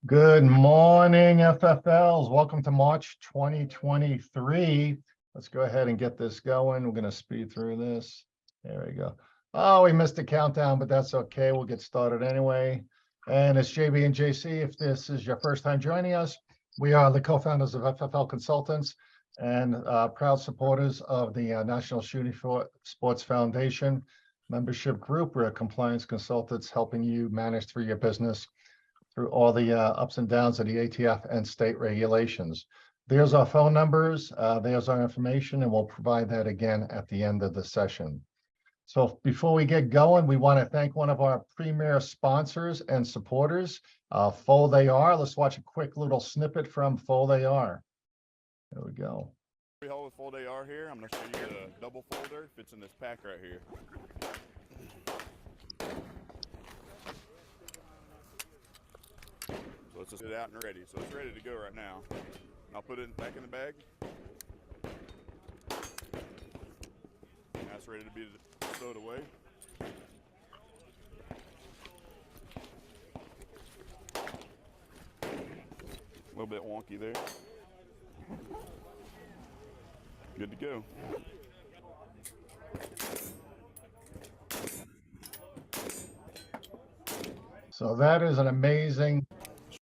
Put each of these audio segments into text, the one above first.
Good morning, FFLs. Welcome to March 2023. Let's go ahead and get this going. We're going to speed through this. There we go. Oh, we missed the countdown, but that's okay. We'll get started anyway. And it's JB and JC. If this is your first time joining us, we are the co-founders of FFL Consultants and proud supporters of the National Shooting Sports Foundation membership group. We're compliance consultants helping you manage through your business through all the ups and downs of the ATF and state regulations. There's our phone numbers, there's our information, and we'll provide that again at the end of the session. So before we get going, we want to thank one of our premier sponsors and supporters, Fold They Are. Let's watch a quick little snippet from Fold They Are. There we go. With Fold They Are here. I'm going to show you the double folder. Fits in this pack right here. So let's just get it out and ready. So it's ready to go right now. I'll put it back in the bag. Now it's ready to be stowed away. A little bit wonky there. Good to go. So that is an amazing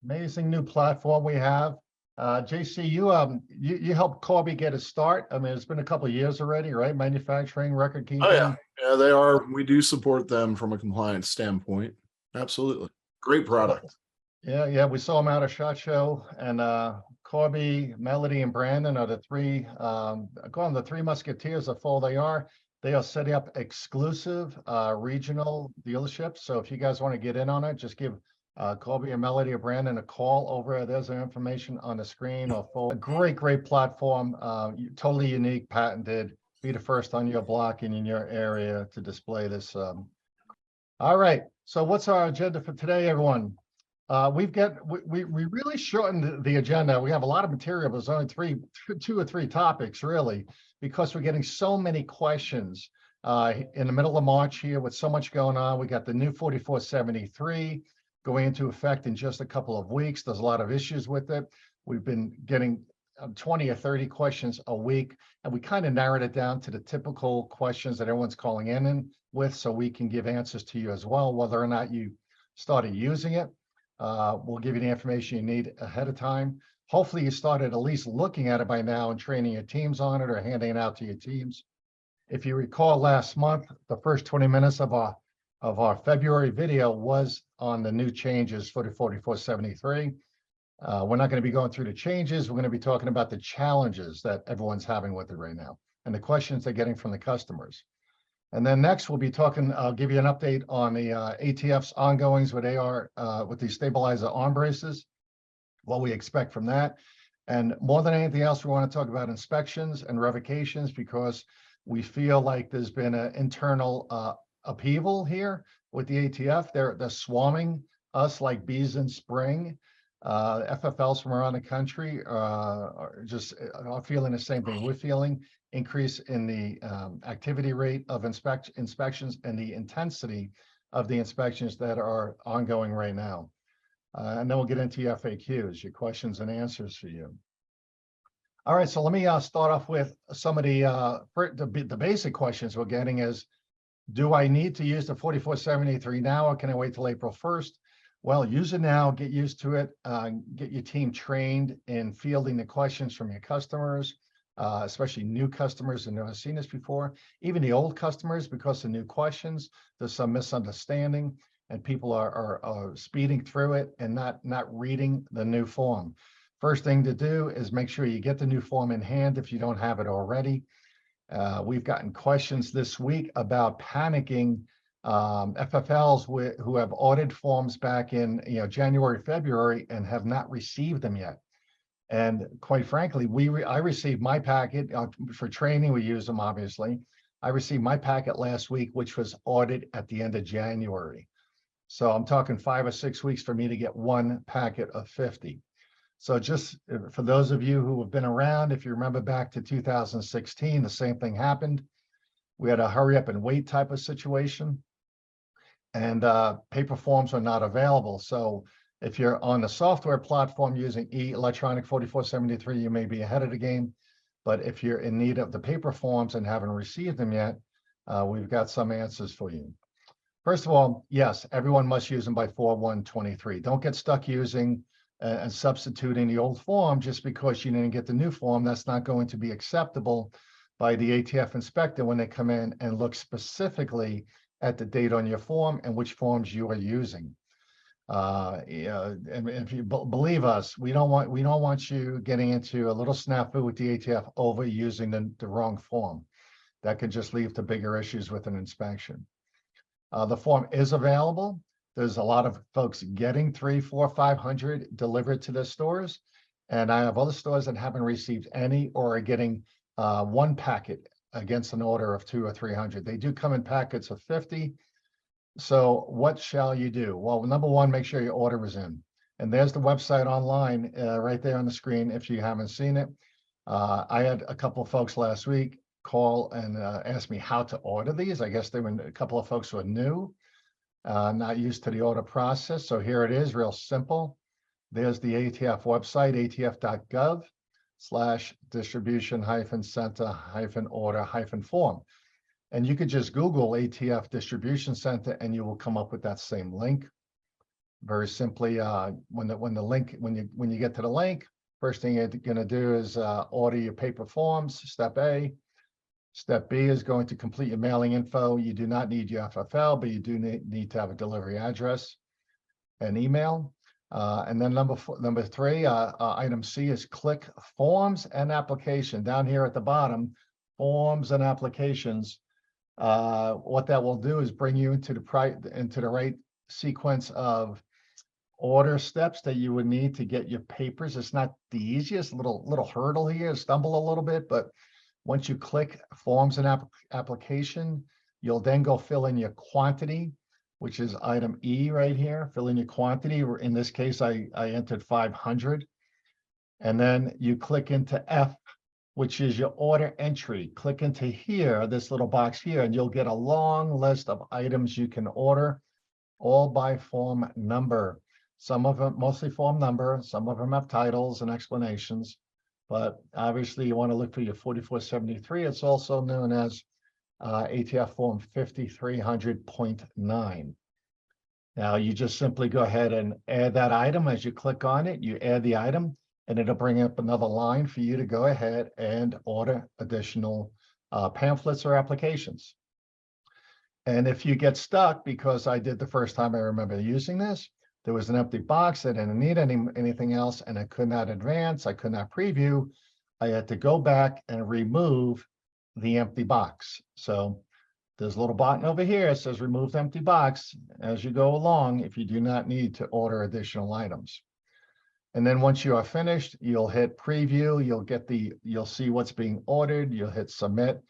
new platform we have. JC, you helped Corby get a start. I mean, it's been a couple of years already, right? Manufacturing, record keeping. Oh yeah, they are. We do support them from a compliance standpoint. Absolutely, great product. Yeah. We saw them out at SHOT Show, and Corby, Melody, and Brandon are the three. The three musketeers of Fold They Are. They are setting up exclusive regional dealerships. So if you guys want to get in on it, just give Colby and Melody or Brandon a call over. There's their information on the screen. Or a great platform, totally unique, patented. Be the first on your block and in your area to display this. All right. So what's our agenda for today, everyone? We really shortened the agenda. We have a lot of material, but there's only two or three topics really, because we're getting so many questions in the middle of March here with so much going on. We got the new 4473 going into effect in just a couple of weeks. There's a lot of issues with it. We've been getting 20 or 30 questions a week, and we kind of narrowed it down to the typical questions that everyone's calling in with, so we can give answers to you as well, whether or not you started using it. We'll give you the information you need ahead of time. Hopefully you started at least looking at it by now and training your teams on it or handing it out to your teams. If you recall last month, the first 20 minutes of our February video was on the new changes for the 4473. We're not going to be going through the changes. We're going to be talking about the challenges that everyone's having with it right now and the questions they're getting from the customers. And then next we'll be talking, I'll give you an update on the ATF's ongoings with with the stabilizer arm braces, what we expect from that. And more than anything else, we want to talk about inspections and revocations, because we feel like there's been an internal upheaval here with the ATF. They're swarming us like bees in spring. FFLs from around the country are feeling the same thing we're feeling. Increase in the activity rate of inspections and the intensity of the inspections that are ongoing right now. And then we'll get into your FAQs, your questions and answers for you. All right, so let me start off with some of the basic questions we're getting is, do I need to use the 4473 now, or can I wait till April 1st? Well, use it now, get used to it, get your team trained in fielding the questions from your customers, especially new customers who never seen this before, even the old customers, because of new questions. There's some misunderstanding and people are speeding through it and not reading the new form. First thing to do is make sure you get the new form in hand if you don't have it already. We've gotten questions this week about panicking FFLs who have audited forms back in January, February, and have not received them yet. And quite frankly, I received my packet for training. We use them, obviously. I received my packet last week, which was audited at the end of January. So I'm talking 5 or 6 weeks for me to get one packet of 50. So just for those of you who have been around, if you remember back to 2016, the same thing happened. We had a hurry up and wait type of situation, and paper forms are not available. So If you're on the software platform using electronic 4473, you may be ahead of the game. But if you're in need of the paper forms and haven't received them yet, we've got some answers for you. First of all, yes, everyone must use them by 4/1/23. Don't get stuck using and substituting the old form just because you didn't get the new form. That's not going to be acceptable by the ATF inspector when they come in and look specifically at the date on your form and which forms you are using. And if you believe us, we don't want you getting into a little snafu with the ATF over using the wrong form. That could just lead to bigger issues with an inspection. The form is available. There's a lot of folks getting 300, 400, 500 delivered to their stores. And I have other stores that haven't received any or are getting one packet against an order of 200 or 300. They do come in packets of 50. So what shall you do? Well, number one, make sure your order is in. And there's the website online right there on the screen if you haven't seen it. I had a couple of folks last week call and ask me how to order these. I guess they were a couple of folks who are new, not used to the order process. So here it is, real simple. There's the ATF website, atf.gov/distribution-center-order-form. And you could just Google ATF Distribution Center and you will come up with that same link. Very simply, when you get to the link, first thing you're going to do is order your paper forms, step A. Step B is going to complete your mailing info. You do not need your FFL, but you do need to have a delivery address and email. And then number three, item C is click forms and application. Down here at the bottom, forms and applications. What that will do is bring you into the right sequence of order steps that you would need to get your papers. It's not the easiest, little hurdle here, stumble a little bit, but once you click forms and application, you'll then go fill in your quantity, which is item E right here. Fill in your quantity. In this case, I entered 500. And then you click into F, which is your order entry. Click into here, this little box here, and you'll get a long list of items you can order, all by form number. Some of them, mostly form number, some of them have titles and explanations. But obviously you want to look for your 4473. It's also known as ATF Form 5300.9. Now you just simply go ahead and add that item. As you click on it, you add the item and it'll bring up another line for you to go ahead and order additional pamphlets or applications. And if you get stuck, because I did the first time I remember using this, there was an empty box. I didn't need anything else, and I could not advance. I could not preview. I had to go back and remove the empty box. So there's a little button over here. It says remove empty box as you go along if you do not need to order additional items. And then once you are finished, you'll hit preview. You'll see what's being ordered. You'll hit submit,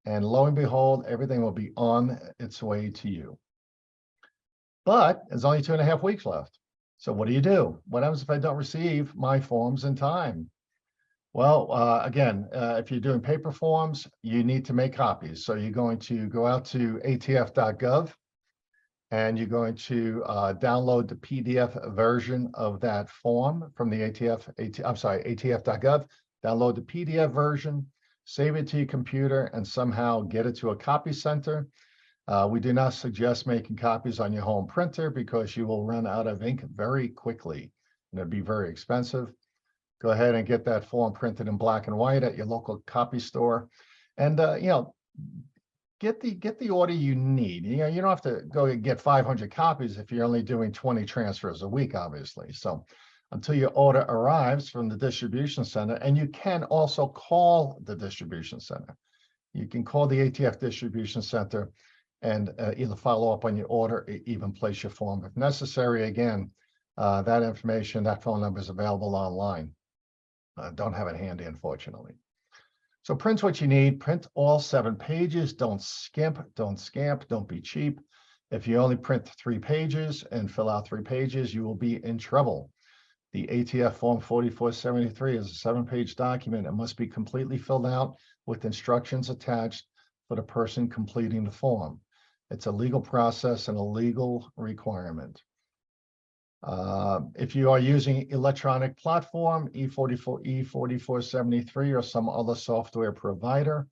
and lo and behold, everything will be on its way to you. But there's only 2.5 weeks left. So what do? What happens if I don't receive my forms in time? Well, again, if you're doing paper forms, you need to make copies. So you're going to go out to atf.gov and you're going to download the PDF version of that form from the atf.gov, download the PDF version, save it to your computer, and somehow get it to a copy center. We do not suggest making copies on your home printer because you will run out of ink very quickly and it'd be very expensive. Go ahead and get that form printed in black and white at your local copy store, and get the order you need. You don't have to go and get 500 copies if you're only doing 20 transfers a week, obviously. So until your order arrives from the distribution center, and you can also call the distribution center. You can call the ATF distribution center and either follow up on your order, or even place your form if necessary. Again, that information, that phone number is available online. Don't have it handy, unfortunately. So print what you need. Print all 7 pages. Don't skimp, don't scamp, don't be cheap. If you only print 3 pages and fill out 3 pages, you will be in trouble. The ATF Form 4473 is a 7-page document. It must be completely filled out with instructions attached for the person completing the form. It's a legal process and a legal requirement. If you are using electronic platform, E44, E4473, or some other software provider,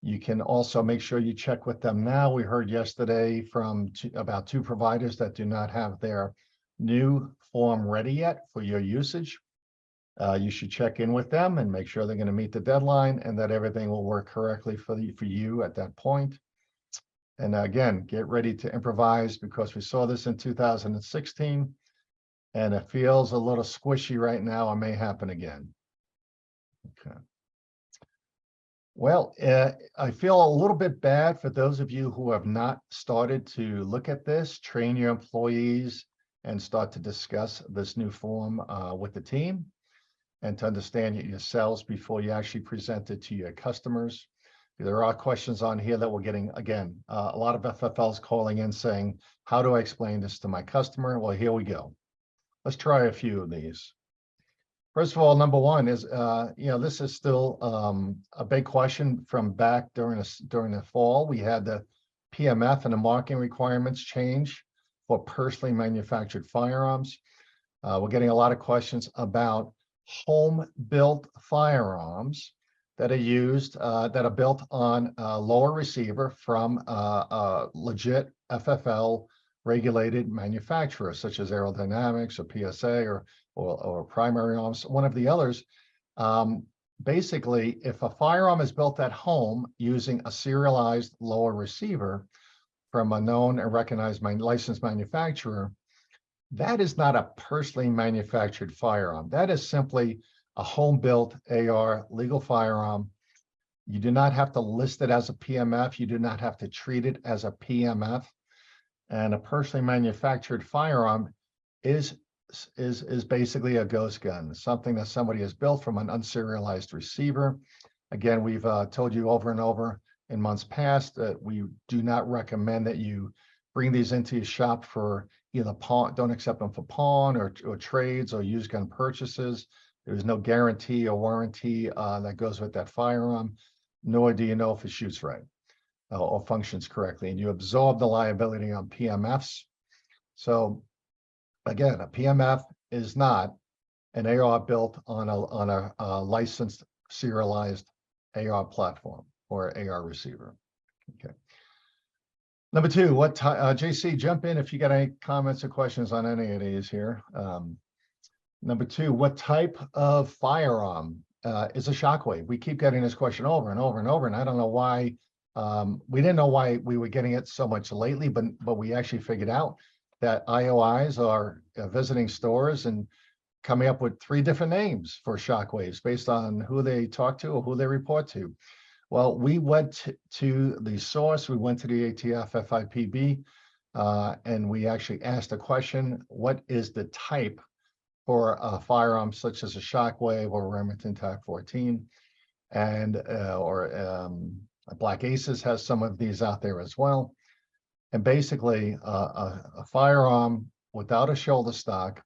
you can also make sure you check with them now. We heard yesterday from about 2 providers that do not have their new form ready yet for your usage. You should check in with them and make sure they're going to meet the deadline and that everything will work correctly for you at that point. And again, get ready to improvise, because we saw this in 2016 and it feels a little squishy right now. It may happen again. Okay. Well, I feel a little bit bad for those of you who have not started to look at this, train your employees, and start to discuss this new form with the team, and to understand it yourselves before you actually present it to your customers. There are questions on here that we're getting, again, a lot of FFLs calling in saying, how do I explain this to my customer? Well, here we go. Let's try a few of these. First of all, number one is, this is still a big question from back during the fall. We had the PMF and the marking requirements change for personally manufactured firearms. We're getting a lot of questions about home-built firearms that are used, that are built on a lower receiver from a legit FFL regulated manufacturer, such as Aerodynamics or PSA or Primary Arms, one of the others. Basically, if a firearm is built at home using a serialized lower receiver from a known and recognized licensed manufacturer, that is not a personally manufactured firearm. That is simply a home-built AR legal firearm. You do not have to list it as a PMF. You do not have to treat it as a PMF. And a personally manufactured firearm is basically a ghost gun, something that somebody has built from an unserialized receiver. Again, we've told you over and over in months past that we do not recommend that you bring these into your shop for either pawn, don't accept them for pawn or trades or used gun purchases. There's no guarantee or warranty that goes with that firearm, nor do you know if it shoots right or functions correctly, and you absorb the liability on PMFs. So again, a PMF is not an AR built on a licensed serialized AR platform or AR receiver. Okay. Number two, JC, jump in if you got any comments or questions on any of these here. Number two, what type of firearm is a shockwave? We keep getting this question over and over and over, and I don't know why. We didn't know why we were getting it so much lately, but we actually figured out that IOIs are visiting stores and coming up with 3 different names for shockwaves based on who they talk to or who they report to. Well, we went to the source, we went to the ATF FIPB, and we actually asked a question: what is the type for a firearm such as a shockwave or Remington TAC 14? And Black Aces has some of these out there as well. And basically, a firearm without a shoulder stock,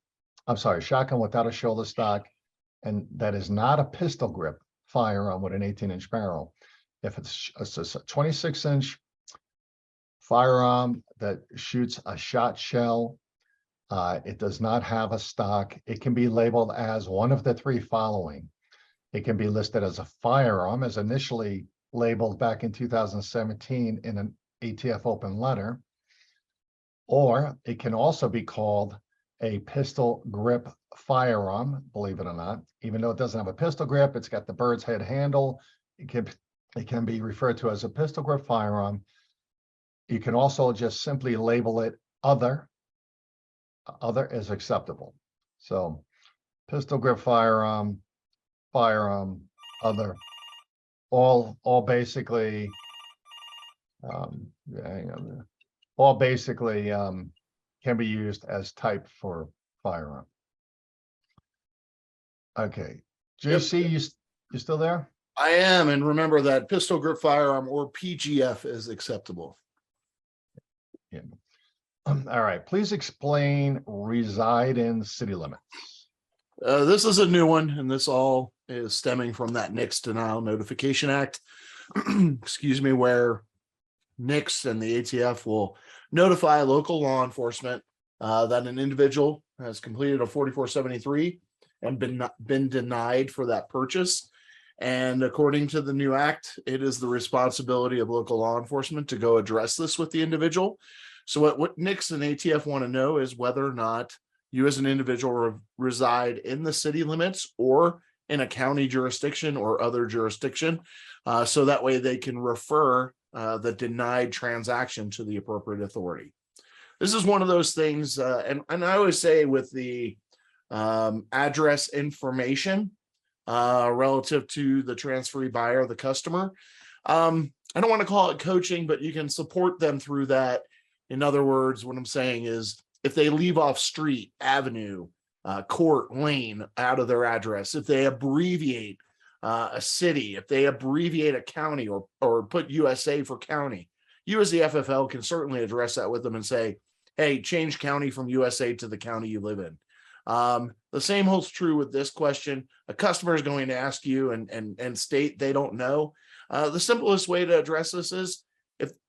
shotgun without a shoulder stock, and that is not a pistol grip firearm with an 18-inch barrel. If it's a 26-inch firearm that shoots a shot shell, it does not have a stock. It can be labeled as one of the 3 following. It can be listed as a firearm, as initially labeled back in 2017 in an ATF open letter, or it can also be called a pistol grip firearm, believe it or not. Even though it doesn't have a pistol grip, it's got the bird's head handle. It can be referred to as a pistol grip firearm. You can also just simply label it other. Other is acceptable. So pistol grip firearm, other, all basically, all basically can be used as type for firearm. Okay, JC, you still there? I am, and remember that pistol grip firearm or PGF is acceptable. Yeah. All right, please explain reside in city limits. This is a new one, and this all is stemming from that NICS Denial Notification Act, excuse me, where NICS and the ATF will notify local law enforcement that an individual has completed a 4473 and been denied for that purchase. And according to the new act, it is the responsibility of local law enforcement to go address this with the individual. So what NICS and ATF want to know is whether or not you as an individual reside in the city limits or in a county jurisdiction or other jurisdiction. So that way they can refer the denied transaction to the appropriate authority. This is one of those things, and I always say with the address information relative to the transferee buyer, the customer. I don't want to call it coaching, but you can support them through that. In other words, what I'm saying is if they leave off street, avenue, court, lane out of their address, if they abbreviate a city, if they abbreviate a county or put USA for county, you as the FFL can certainly address that with them and say, hey, change county from USA to the county you live in. The same holds true with this question. A customer is going to ask you and state they don't know. The simplest way to address this is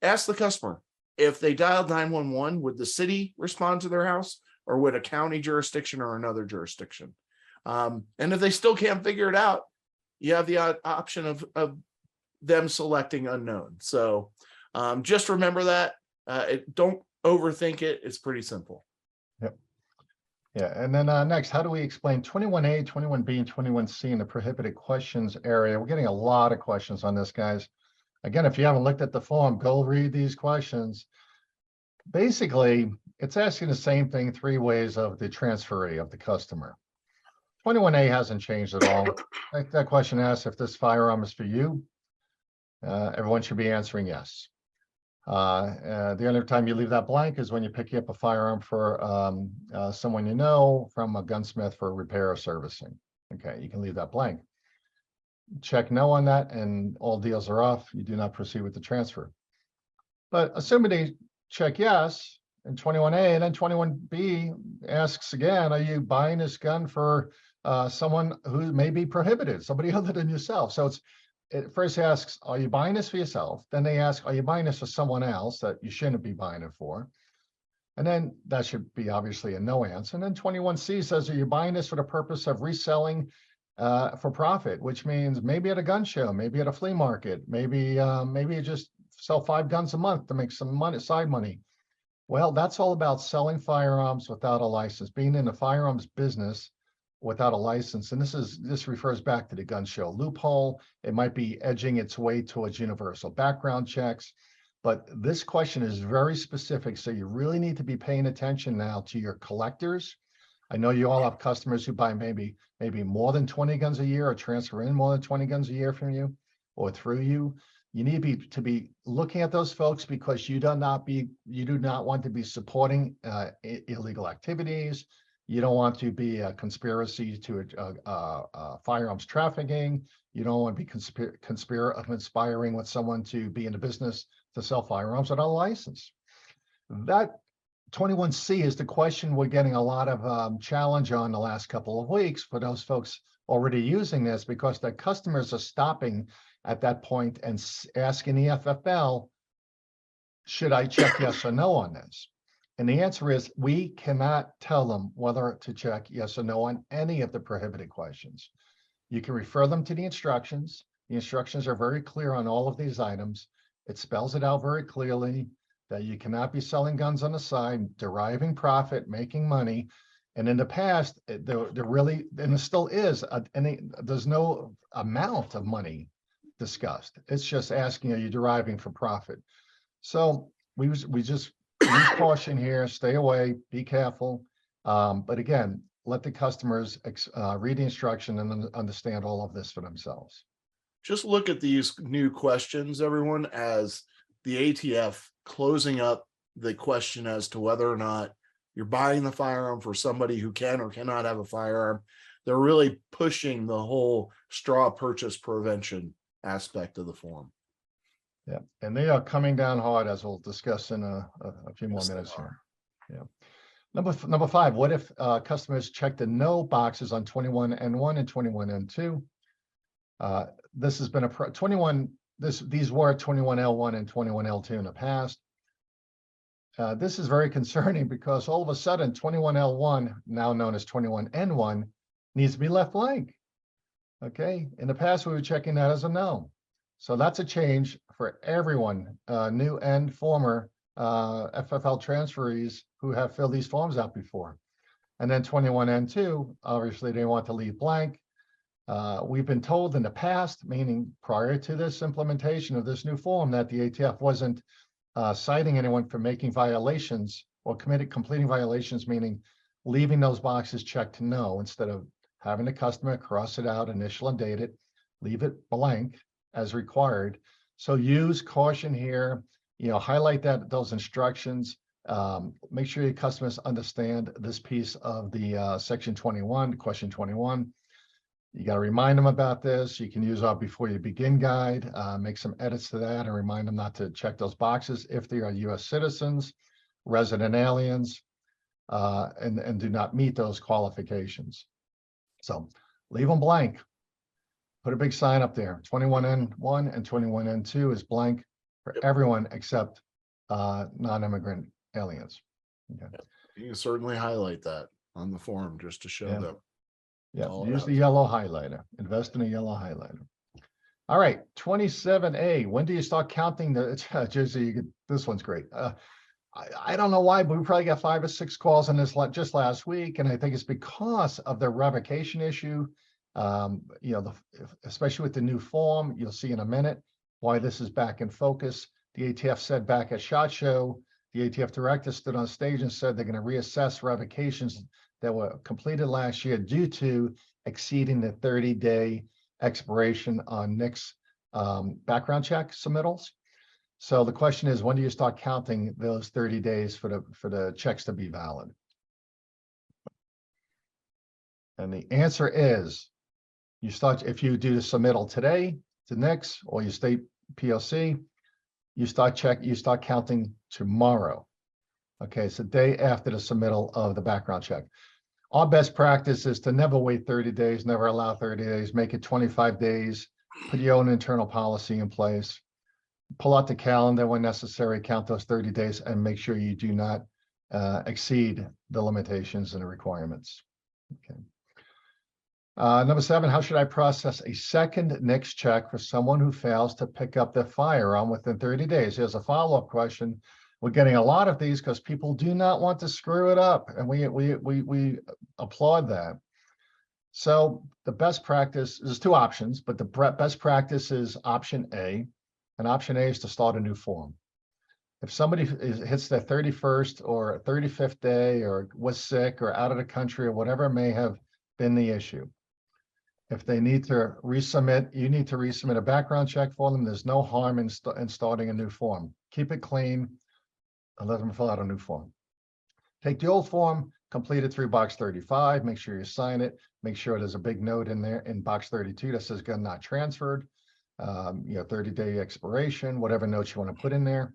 ask the customer if they dialed 911, would the city respond to their house or would a county jurisdiction or another jurisdiction? And if they still can't figure it out, you have the option of them selecting unknown. So just remember that. Don't overthink it. It's pretty simple. Yep. Yeah, and then next, how do we explain 21A, 21B, and 21C in the prohibited questions area? We're getting a lot of questions on this, guys. Again, if you haven't looked at the form, go read these questions. Basically, it's asking the same thing three ways of the transferee, of the customer. 21A hasn't changed at all. That question asks if this firearm is for you. Everyone should be answering yes. The only time you leave that blank is when you pick up a firearm for someone you know from a gunsmith for repair or servicing. Okay, you can leave that blank. Check no on that and all deals are off. You do not proceed with the transfer. But assuming they check yes in 21A, and then 21B asks again, are you buying this gun for someone who may be prohibited, somebody other than yourself? So it first asks, are you buying this for yourself? Then they ask, are you buying this for someone else that you shouldn't be buying it for? And then that should be obviously a no answer. And then 21C says, are you buying this for the purpose of reselling for profit, which means maybe at a gun show, maybe at a flea market, maybe you just sell 5 guns a month to make some money, side money. Well, that's all about selling firearms without a license, being in the firearms business without a license. And this refers back to the gun show loophole. It might be edging its way towards universal background checks, but this question is very specific. So you really need to be paying attention now to your collectors. I know you all have customers who buy maybe more than 20 guns a year or transfer in more than 20 guns a year from you or through you. You need to be looking at those folks because you do not want to be supporting illegal activities. You don't want to be a conspiracy to firearms trafficking. You don't want to be conspiring with someone to be in the business to sell firearms without a license. That 21C is the question we're getting a lot of challenge on the last couple of weeks for those folks already using this, because their customers are stopping at that point and asking the FFL, should I check yes or no on this? And the answer is we cannot tell them whether to check yes or no on any of the prohibited questions. You can refer them to the instructions. The instructions are very clear on all of these items. It spells it out very clearly that you cannot be selling guns on the side, deriving profit, making money. And in the past, there really, and it still is, there's no amount of money discussed. It's just asking, are you deriving for profit? So we just use caution here, stay away, be careful. But again, let the customers read the instruction and understand all of this for themselves. Just look at these new questions, everyone, as the ATF closing up the question as to whether or not you're buying the firearm for somebody who can or cannot have a firearm. They're really pushing the whole straw purchase prevention aspect of the form. Yeah, and they are coming down hard, as we'll discuss in a few more minutes here. Yeah. Number 5, what if customers check the no boxes on 21N1 and 21N2? This has been these were 21L1 and 21L2 in the past. This is very concerning because all of a sudden 21L1, now known as 21N1, needs to be left blank. Okay, in the past, we were checking that as a no. So that's a change for everyone, new and former FFL transferees who have filled these forms out before. And then 21N2, obviously they want to leave blank. We've been told in the past, meaning prior to this implementation of this new form, that the ATF wasn't citing anyone for making violations or completing violations, meaning leaving those boxes checked no, instead of having the customer cross it out, initial and date it, leave it blank as required. So use caution here, highlight those instructions. Make sure your customers understand this piece of the section 21, question 21. You got to remind them about this. You can use our before you begin guide, make some edits to that and remind them not to check those boxes if they are US citizens, resident aliens, and do not meet those qualifications. So leave them blank. Put a big sign up there. 21N1 and 21N2 is blank for everyone except non-immigrant aliens. Okay. You can certainly highlight that on the form just to show them. Yeah, All use out. the yellow highlighter. Invest in a yellow highlighter. All right, 27A. When do you start counting the Jersey? This one's great. I don't know why, but we probably got 5 or 6 calls on this just last week, and I think it's because of the revocation issue. Especially with the new form, you'll see in a minute why this is back in focus. The ATF said back at SHOT Show, the ATF director stood on stage and said they're going to reassess revocations that were completed last year due to exceeding the 30-day expiration on NICS background check submittals. So the question is, when do you start counting those 30 days for the checks to be valid? And the answer is, you start, if you do the submittal today to NICS or your state PLC, you start counting tomorrow. Okay, it's the day after the submittal of the background check. Our best practice is to never wait 30 days, never allow 30 days, make it 25 days, put your own internal policy in place, pull out the calendar when necessary, count those 30 days, and make sure you do not exceed the limitations and the requirements. Okay. Number 7, how should I process a second NICS check for someone who fails to pick up their firearm within 30 days? Here's a follow-up question. We're getting a lot of these because people do not want to screw it up, and we applaud that. So the best practice, there's 2 options, but the best practice is option A, and option A is to start a new form. If somebody hits their 31st or 35th day or was sick or out of the country or whatever may have been the issue, if they need to resubmit, you need to resubmit a background check for them. There's no harm in starting a new form. Keep it clean and let them fill out a new form. Take the old form, complete it through box 35, make sure you sign it, make sure there's a big note in there in box 32 that says gun not transferred, 30-day expiration, whatever notes you want to put in there.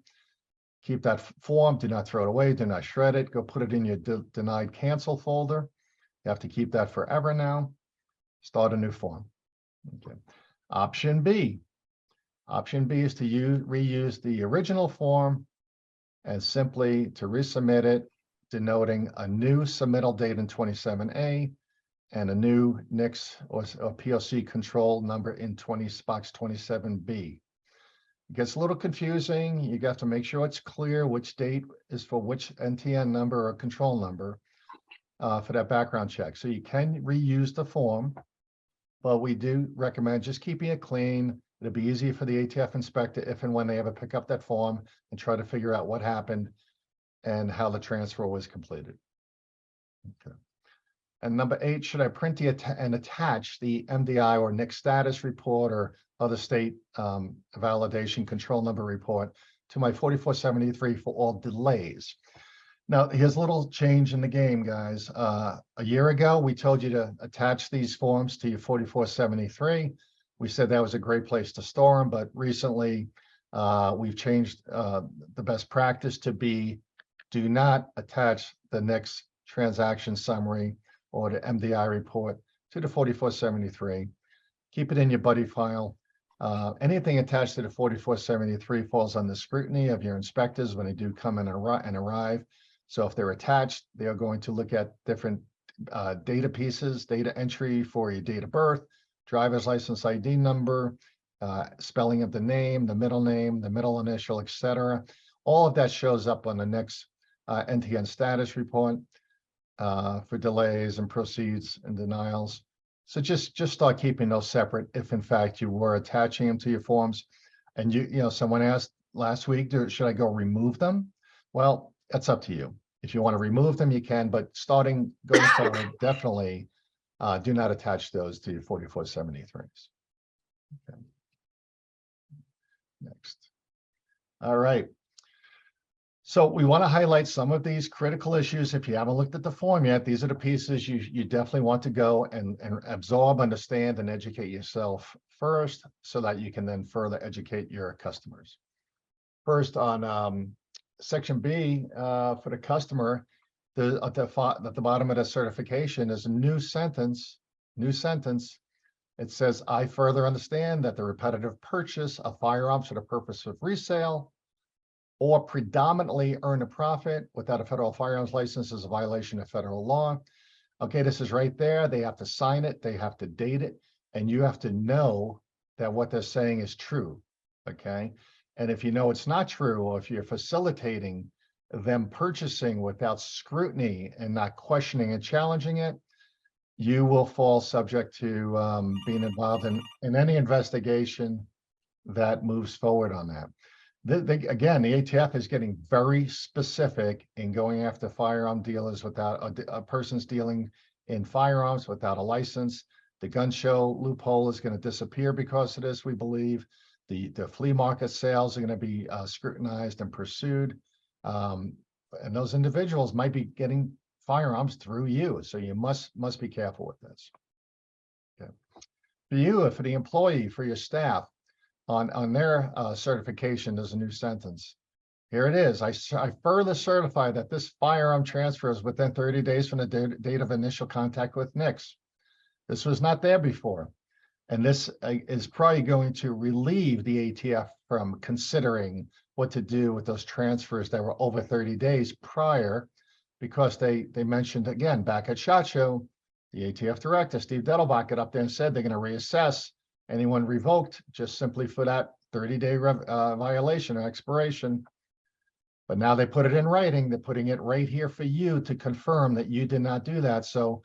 Keep that form, do not throw it away, do not shred it, go put it in your denied cancel folder. You have to keep that forever now. Start a new form. Okay. Option B. Option B is to reuse the original form and simply to resubmit it, denoting a new submittal date in 27A and a new NICS or PLC control number in box 27B. It gets a little confusing. You have to make sure it's clear which date is for which NTN number or control number for that background check. So you can reuse the form, but we do recommend just keeping it clean. It'll be easier for the ATF inspector if and when they ever pick up that form and try to figure out what happened and how the transfer was completed. Okay. And number 8, should I print and attach the MDI or NICS status report or other state validation control number report to my 4473 for all delays? Now, here's a little change in the game, guys. A year ago, we told you to attach these forms to your 4473. We said that was a great place to store them, but recently we've changed the best practice to be do not attach the NICS transaction summary or the MDI report to the 4473. Keep it in your buddy file. Anything attached to the 4473 falls under scrutiny of your inspectors when they do come and arrive. So if they're attached, they are going to look at different data pieces, data entry for your date of birth, driver's license ID number, spelling of the name, the middle initial, etc. All of that shows up on the next NTN status report for delays and proceeds and denials. So just start keeping those separate if in fact you were attaching them to your forms. And someone asked last week, should I go remove them? Well, that's up to you. If you want to remove them, you can, but going forward, definitely do not attach those to your 4473s. Okay. Next. All right. So we want to highlight some of these critical issues. If you haven't looked at the form yet, these are the pieces you definitely want to go and absorb, understand, and educate yourself first so that you can then further educate your customers. First on Section B for the customer, at the bottom of the certification is a new sentence. It says, I further understand that the repetitive purchase of firearms for the purpose of resale or predominantly earn a profit without a federal firearms license is a violation of federal law. Okay, this is right there. They have to sign it, they have to date it, and you have to know that what they're saying is true, okay? And if you know it's not true, or if you're facilitating them purchasing without scrutiny and not questioning and challenging it, you will fall subject to being involved in any investigation that moves forward on that. Again, the ATF is getting very specific in going after firearm dealers without persons dealing in firearms without a license. The gun show loophole is going to disappear because of this, we believe. The flea market sales are going to be scrutinized and pursued. And those individuals might be getting firearms through you. So you must be careful with this. Okay. For you, for the employee, for your staff, on their certification, there's a new sentence. Here it is. I further certify that this firearm transfers within 30 days from the date of initial contact with NICS. This was not there before. And this is probably going to relieve the ATF from considering what to do with those transfers that were over 30 days prior, because they mentioned, again, back at SHOT Show, the ATF director, Steve Dettelbach, got up there and said they're going to reassess anyone revoked just simply for that 30-day violation or expiration. But now they put it in writing. They're putting it right here for you to confirm that you did not do that. So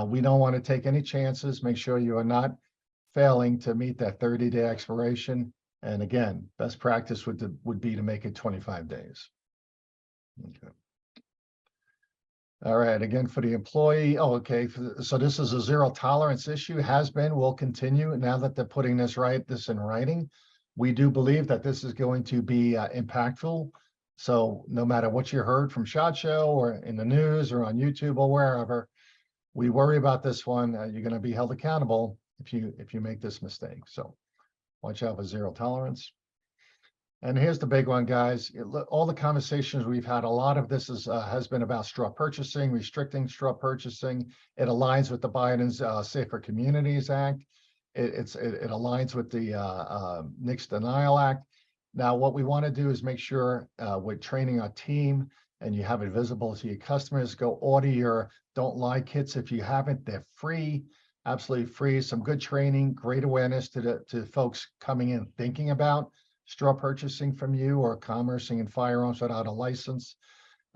we don't want to take any chances. Make sure you are not failing to meet that 30-day expiration. And again, best practice would be to make it 25 days. Okay. All right, again, for the employee, okay, so this is a zero tolerance issue, will continue now that they're putting this in writing. We do believe that this is going to be impactful. So no matter what you heard from SHOT Show or in the news or on YouTube or wherever, we worry about this one. You're going to be held accountable if you make this mistake. So watch out for zero tolerance. And here's the big one, guys. All the conversations we've had, a lot of this has been about straw purchasing, restricting straw purchasing. It aligns with the Biden's Safer Communities Act. It aligns with the NICS Denial Act. Now, what we want to do is make sure we're training our team and you have it visible to your customers. Go order your Don't Lie kits if you haven't. They're free, absolutely free. Some good training, great awareness to folks coming in thinking about straw purchasing from you or commercing in firearms without a license.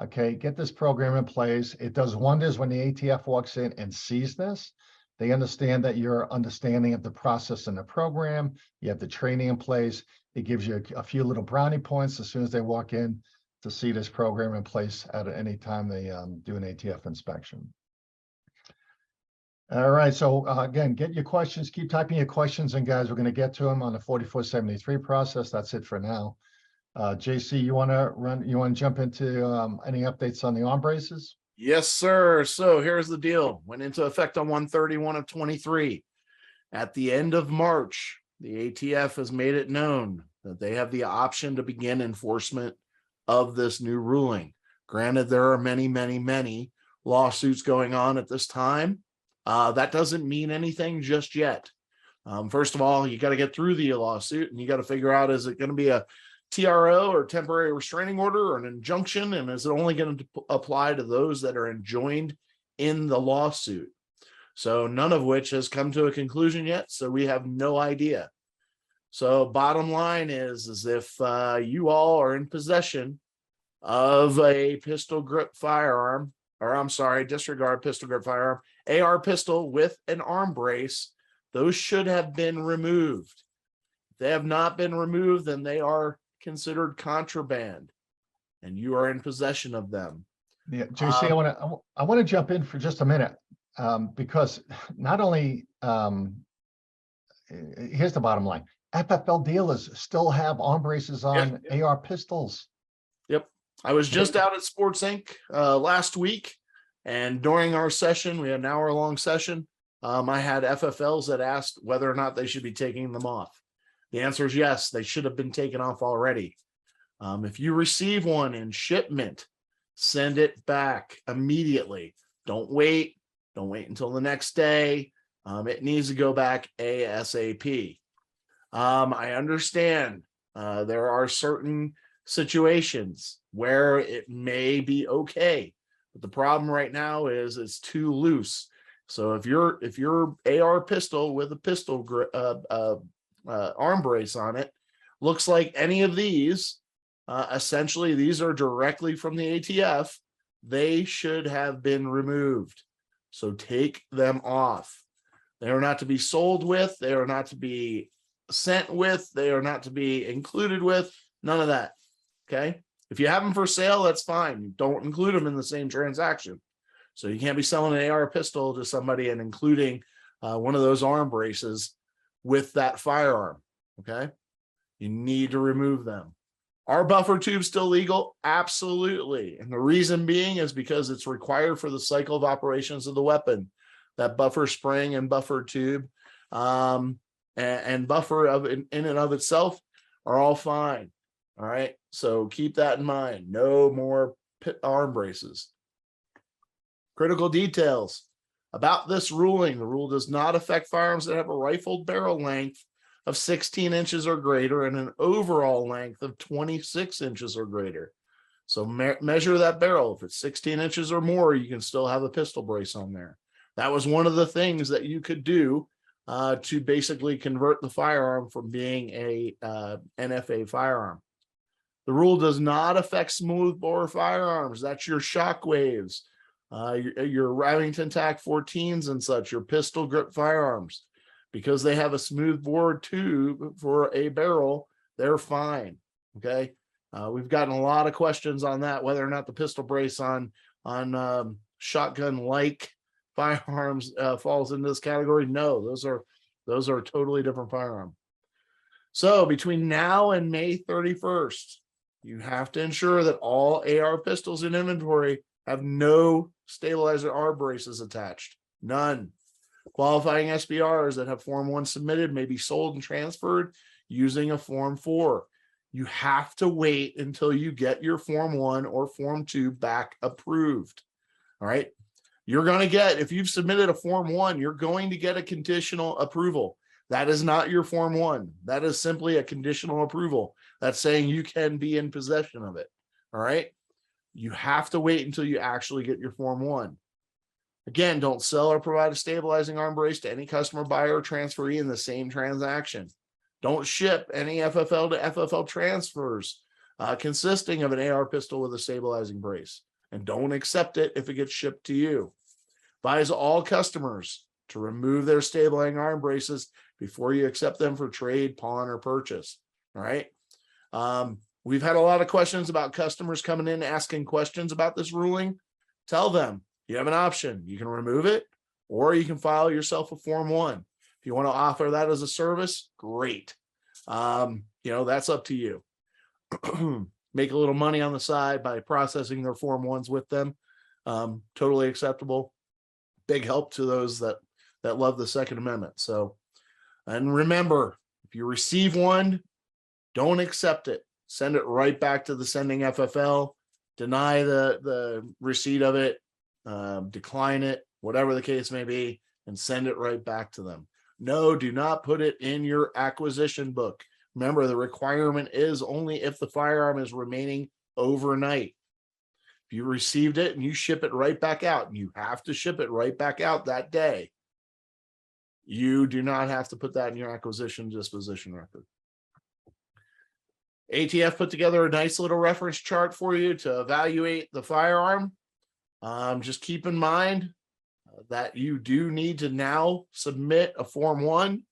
Okay, get this program in place. It does wonders when the ATF walks in and sees this. They understand that you're understanding of the process in the program. You have the training in place. It gives you a few little brownie points as soon as they walk in to see this program in place at any time they do an ATF inspection. All right, so again, get your questions, keep typing your questions, and guys, we're going to get to them on the 4473 process. That's it for now. JC, you want to jump into any updates on the arm braces? Yes, sir. So here's the deal. Went into effect on 1/31 of 23. At the end of March, the ATF has made it known that they have the option to begin enforcement of this new ruling. Granted, there are many, many, many lawsuits going on at this time. That doesn't mean anything just yet. First of all, you got to get through the lawsuit, and you got to figure out, is it going to be a TRO or temporary restraining order or an injunction? And is it only going to apply to those that are enjoined in the lawsuit? So none of which has come to a conclusion yet. So we have no idea. So bottom line is if you all are in possession of a pistol grip firearm, or I'm sorry, disregard pistol grip firearm, AR pistol with an arm brace, those should have been removed. If they have not been removed, then they are considered contraband, and you are in possession of them. Yeah, JC, I want to jump in for just a minute, because not only here's the bottom line: FFL dealers still have arm braces on AR pistols. Yep, I was just out at Sports Inc. Last week, and during our session, we had an hour-long session. I had FFLs that asked whether or not they should be taking them off. The answer is yes, they should have been taken off already. If you receive one in shipment, send it back immediately. Don't wait. Don't wait until the next day. It needs to go back ASAP. I understand there are certain situations where it may be okay, but the problem right now is it's too loose. So if your AR pistol with a pistol arm brace on it looks like any of these, essentially these are directly from the ATF, they should have been removed. So take them off. They are not to be sold with, they are not to be sent with, they are not to be included with, none of that. Okay, if you have them for sale, that's fine. Don't include them in the same transaction. So you can't be selling an AR pistol to somebody and including one of those arm braces with that firearm. Okay, you need to remove them. Are buffer tubes still legal? Absolutely. And the reason being is because it's required for the cycle of operations of the weapon. That buffer spring and buffer tube and buffer in and of itself are all fine. All right, so keep that in mind. No more arm braces. Critical details about this ruling: the rule does not affect firearms that have a rifled barrel length of 16 inches or greater and an overall length of 26 inches or greater. So measure that barrel. If it's 16 inches or more, you can still have a pistol brace on there. That was one of the things that you could do to basically convert the firearm from being a NFA firearm. The rule does not affect smoothbore firearms. That's your Shockwaves, your Remington TAC 14s and such, your pistol grip firearms. Because they have a smoothbore tube for a barrel, they're fine. Okay, we've gotten a lot of questions on that, whether or not the pistol brace on shotgun-like firearms falls into this category. No, those are totally different firearm. So between now and May 31st, you have to ensure that all AR pistols in inventory have no stabilizer arm braces attached. None. Qualifying SBRs that have Form 1 submitted may be sold and transferred using a Form 4. You have to wait until you get your Form 1 or Form 2 back approved. All right. You're going to get, if you've submitted a Form 1, you're going to get a conditional approval. That is not your Form 1. That is simply a conditional approval. That's saying you can be in possession of it. All right. You have to wait until you actually get your Form 1. Again, don't sell or provide a stabilizing arm brace to any customer, buyer, or transferee in the same transaction. Don't ship any FFL to FFL transfers consisting of an AR pistol with a stabilizing brace. And don't accept it if it gets shipped to you. Advise all customers to remove their stabilizing arm braces before you accept them for trade, pawn, or purchase. All right. We've had a lot of questions about customers coming in asking questions about this ruling. Tell them you have an option. You can remove it, or you can file yourself a Form 1. If you want to offer that as a service, great. That's up to you. Make a little money on the side by processing their Form 1s with them. Totally acceptable. Big help to those that love the Second Amendment. So, and remember, if you receive one, don't accept it. Send it right back to the sending FFL. Deny the receipt of it. Decline it, whatever the case may be, and send it right back to them. No, do not put it in your acquisition book. Remember, the requirement is only if the firearm is remaining overnight. If you received it and you ship it right back out, and you have to ship it right back out that day, you do not have to put that in your acquisition disposition record. ATF put together a nice little reference chart for you to evaluate the firearm. Just keep in mind that you do need to now submit a Form 1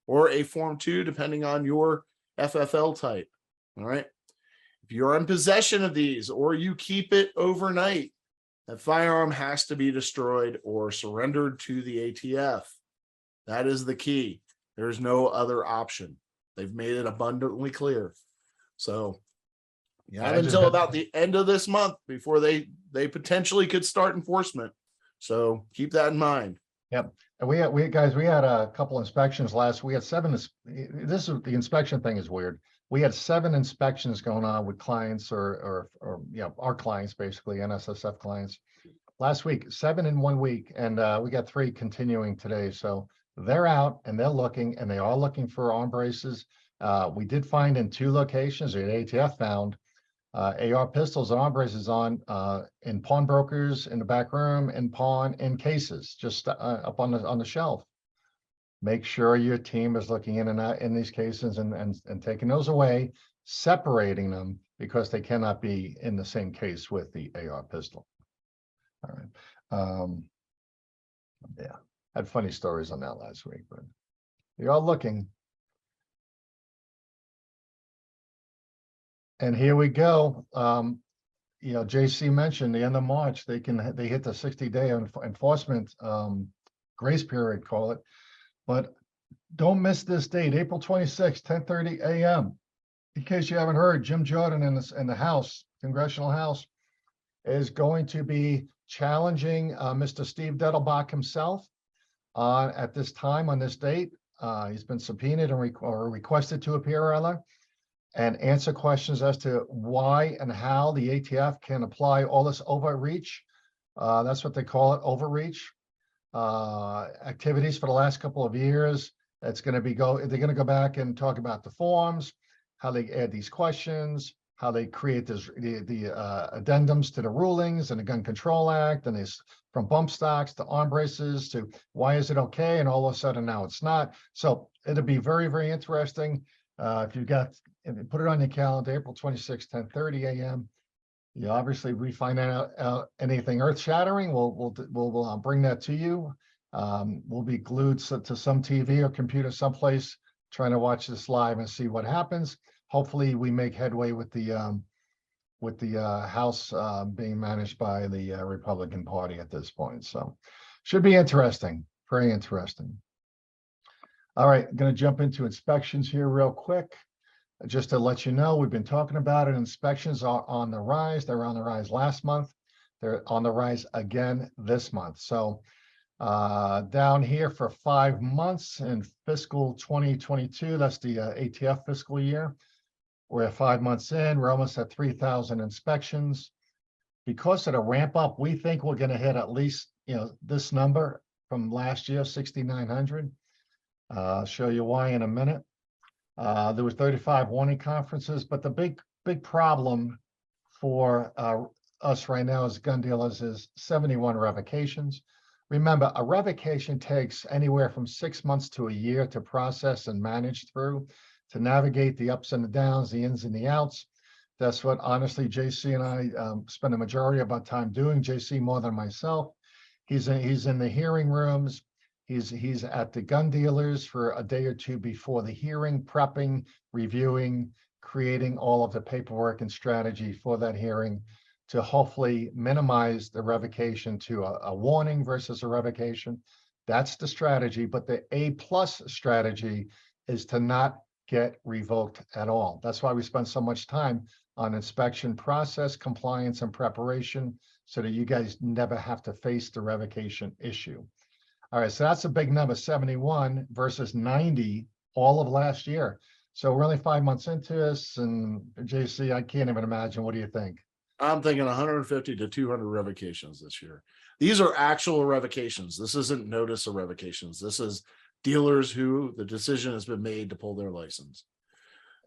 or a Form 2, depending on your FFL type. All right. If you're in possession of these or you keep it overnight, that firearm has to be destroyed or surrendered to the ATF. That is the key. There's no other option. They've made it abundantly clear. So you have until about the end of this month before they potentially could start enforcement. So keep that in mind. Yep. And we had a couple inspections last. We had 7. This is the inspection thing is weird. We had 7 inspections going on with clients or our clients, basically NSSF clients last week, 7 in 1 week. And we got 3 continuing today. So they're out and they're looking, and they are looking for arm braces. We did find in 2 locations, the ATF found AR pistols and arm braces on in pawnbrokers in the back room, in pawn, in cases, just up on the shelf. Make sure your team is looking in and out in these cases and taking those away, separating them, because they cannot be in the same case with the AR pistol. All right. Yeah, had funny stories on that last week, but we are looking. And here we go. JC mentioned the end of March, they hit the 60-day enforcement grace period, call it. But don't miss this date, April 26, 10:30 a.m. In case you haven't heard, Jim Jordan in the House, Congressional House, is going to be challenging Mr. Steve Dettelbach himself at this time on this date. He's been subpoenaed or requested to appear, rather, and answer questions as to why and how the ATF can apply all this overreach. That's what they call it, overreach activities for the last couple of years. It's going to be they're going to go back and talk about the forms, how they add these questions, how they create the addendums to the rulings and the Gun Control Act, and this from bump stocks to arm braces to why is it okay, and all of a sudden now it's not. So it'll be very, very interesting. If you put it on your calendar, April 26, 10:30 a.m. You obviously, we find out anything earth-shattering, we'll bring that to you. We'll be glued to some TV or computer someplace trying to watch this live and see what happens. Hopefully, we make headway with the House being managed by the Republican Party at this point. So, should be interesting, very interesting. All right, I'm going to jump into inspections here real quick. Just to let you know, we've been talking about it. Inspections are on the rise. They were on the rise last month. They're on the rise again this month. So down here for 5 months in fiscal 2022, that's the ATF fiscal year. We're 5 months in. We're almost at 3,000 inspections. Because of the ramp up, we think we're going to hit at least this number from last year, 6,900. I'll show you why in a minute. There was 35 warning conferences, but the big problem for us right now as gun dealers is 71 revocations. Remember, a revocation takes anywhere from 6 months to a year to process and manage through, to navigate the ups and the downs, the ins and the outs. That's what, honestly, JC and I spend a majority of our time doing. JC more than myself. He's in the hearing rooms. He's at the gun dealers for a day or two before the hearing, prepping, reviewing, creating all of the paperwork and strategy for that hearing to hopefully minimize the revocation to a warning versus a revocation. That's the strategy. But the A+ strategy is to not get revoked at all. That's why we spend so much time on inspection process, compliance, and preparation, so that you guys never have to face the revocation issue. All right, so that's a big number, 71 versus 90 all of last year. So we're only 5 months into this, and JC, I can't even imagine. What do you think? I'm thinking 150 to 200 revocations this year. These are actual revocations. This isn't notice of revocations. This is dealers who the decision has been made to pull their license.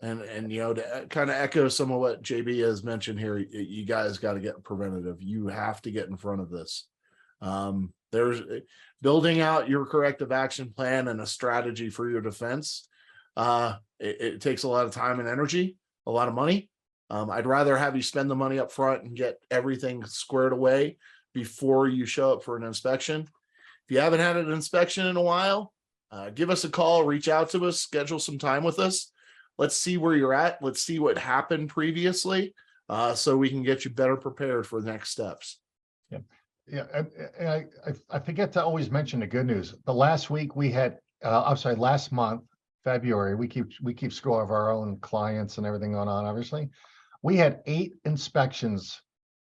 And you know, to kind of echo some of what JB has mentioned here, you guys got to get preventative. You have to get in front of this. There's building out your corrective action plan and a strategy for your defense. It takes a lot of time and energy, a lot of money. I'd rather have you spend the money up front and get everything squared away before you show up for an inspection. If you haven't had an inspection in a while, give us a call, reach out to us, schedule some time with us. Let's see where you're at. Let's see what happened previously, so we can get you better prepared for the next steps. Yeah, and I forget to always mention the good news. The last week we had, I'm sorry, last month, February, we keep score of our own clients and everything going on, obviously. We had 8 inspections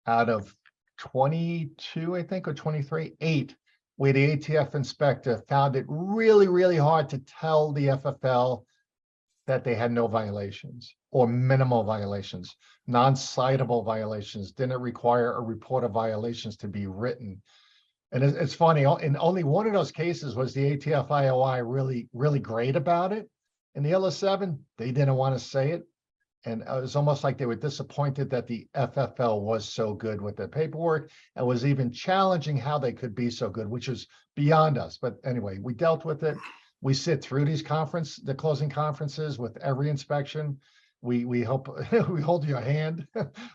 out of 22, I think, or 23, 8, where the ATF inspector found it really, really hard to tell the FFL that they had no violations or minimal violations, non-citable violations, didn't require a report of violations to be written. And it's funny, in only one of those cases was the ATF IOI really, really great about it. In the other 7, they didn't want to say it. And it was almost like they were disappointed that the FFL was so good with their paperwork and was even challenging how they could be so good, which is beyond us. But anyway, we dealt with it. We sit through these the closing conferences with every inspection. We hope we hold your hand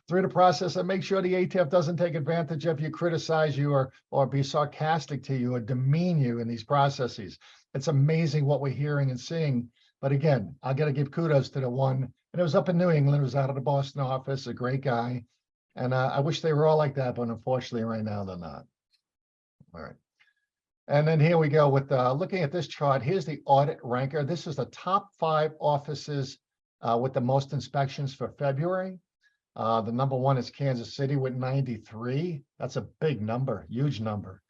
through the process and make sure the ATF doesn't take advantage of you, criticize you, or be sarcastic to you or demean you in these processes. It's amazing what we're hearing and seeing. But again, I got to give kudos to the one, and it was up in New England. It was out of the Boston office, a great guy. And I wish they were all like that, but unfortunately right now they're not. All right. And then here we go with looking at this chart. Here's the audit ranker. This is the top 5 offices with the most inspections for February. The number 1 is Kansas City with 93. That's a big number, huge number.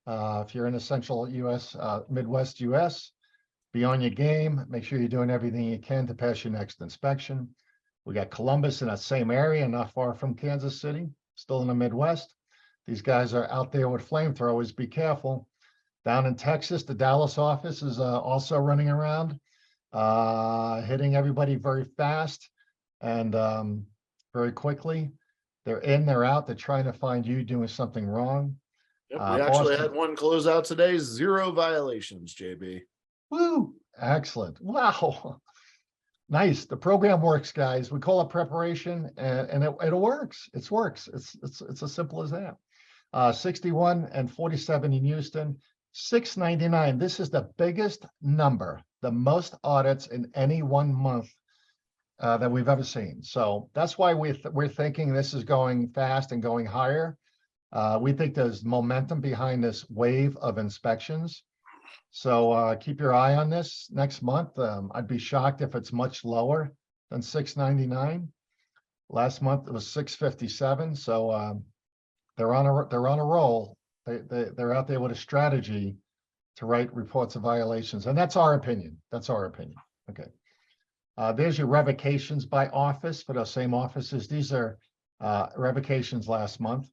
If you're in the central US, Midwest US, be on your game. Make sure you're doing everything you can to pass your next inspection. We got Columbus in that same area, not far from Kansas City, still in the Midwest. These guys are out there with flamethrowers. Be careful. Down in Texas, the Dallas office is also running around, hitting everybody very fast and very quickly. They're in, they're out. They're trying to find you doing something wrong. Yep, we actually had one close out today, 0 violations, JB. Woo! Excellent. Wow. Nice. The program works, guys. We call it preparation, and it works. It works. It's as simple as that. 61 and 47 in Houston. 699. This is the biggest number, the most audits in any one month that we've ever seen. So that's why we're thinking this is going fast and going higher. We think there's momentum behind this wave of inspections. So keep your eye on this next month. I'd be shocked if it's much lower than 699. Last month it was 657. So they're on a roll. They're out there with a strategy to write reports of violations. And that's our opinion. That's our opinion. Okay. There's your revocations by office for those same offices. These are revocations last month.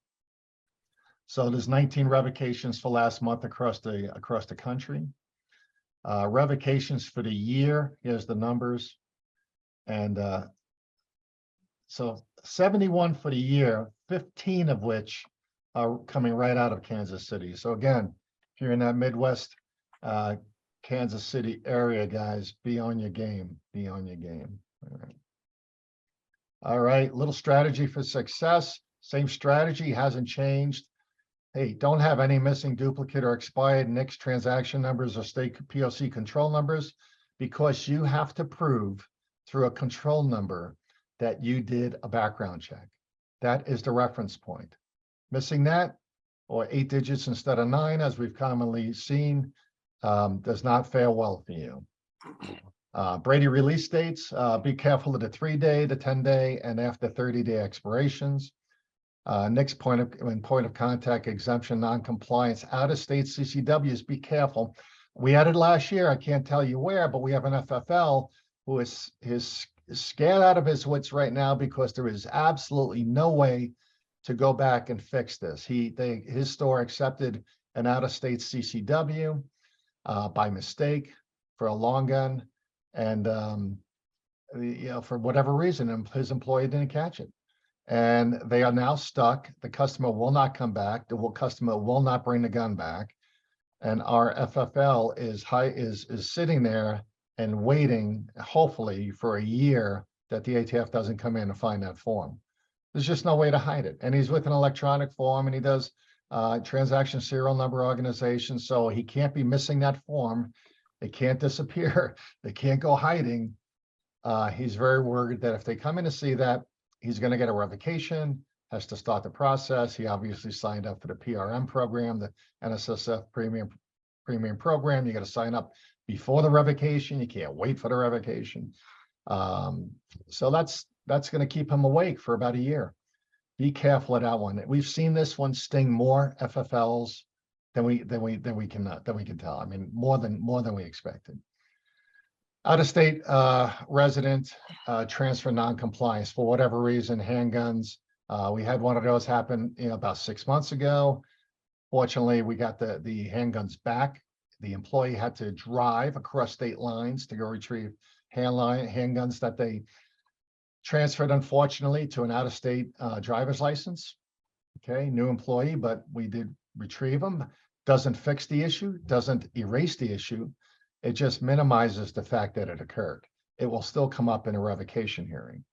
So there's 19 revocations for last month across the country. Revocations for the year, here's the numbers. And so 71 for the year, 15 of which are coming right out of Kansas City. So again, if you're in that Midwest, Kansas City area, guys, be on your game, be on your game. All right, little strategy for success. Same strategy, hasn't changed. Hey, don't have any missing, duplicate, or expired NICS transaction numbers or state POC control numbers, because you have to prove through a control number that you did a background check. That is the reference point. Missing that, or 8 digits instead of 9, as we've commonly seen, does not fare well for you. Brady release dates, be careful of the 3-day, the 10-day, and after 30-day expirations. NICS point of contact exemption, non-compliance, out-of-state CCWs, be careful. We had it last year, I can't tell you where, but we have an FFL who is scared out of his wits right now because there is absolutely no way to go back and fix this. His store accepted an out-of-state CCW. by mistake for a long gun, and for whatever reason, his employee didn't catch it, and they are now stuck. The customer will not come back. The customer will not bring the gun back, and our FFL is sitting there and waiting, hopefully for a year, that the ATF doesn't come in and find that form. There's just no way to hide it. And he's with an electronic form, and he does transaction serial number organization. So he can't be missing that form. It can't disappear. They can't go hiding. He's very worried that if they come in to see that, he's going to get a revocation, has to start the process. He obviously signed up for the PRM program, the NSSF premium program. You got to sign up before the revocation. You can't wait for the revocation. So that's going to keep him awake for about a year. Be careful of that one. We've seen this one sting more FFLs than we can tell. I mean, more than we expected. Out-of-state resident transfer non-compliance for whatever reason, handguns. We had one of those happen about 6 months ago. Fortunately, we got the handguns back. The employee had to drive across state lines to go retrieve handguns that they transferred, unfortunately, to an out-of-state driver's license. Okay, new employee, but we did retrieve them. Doesn't fix the issue, doesn't erase the issue. It just minimizes the fact that it occurred. It will still come up in a revocation hearing.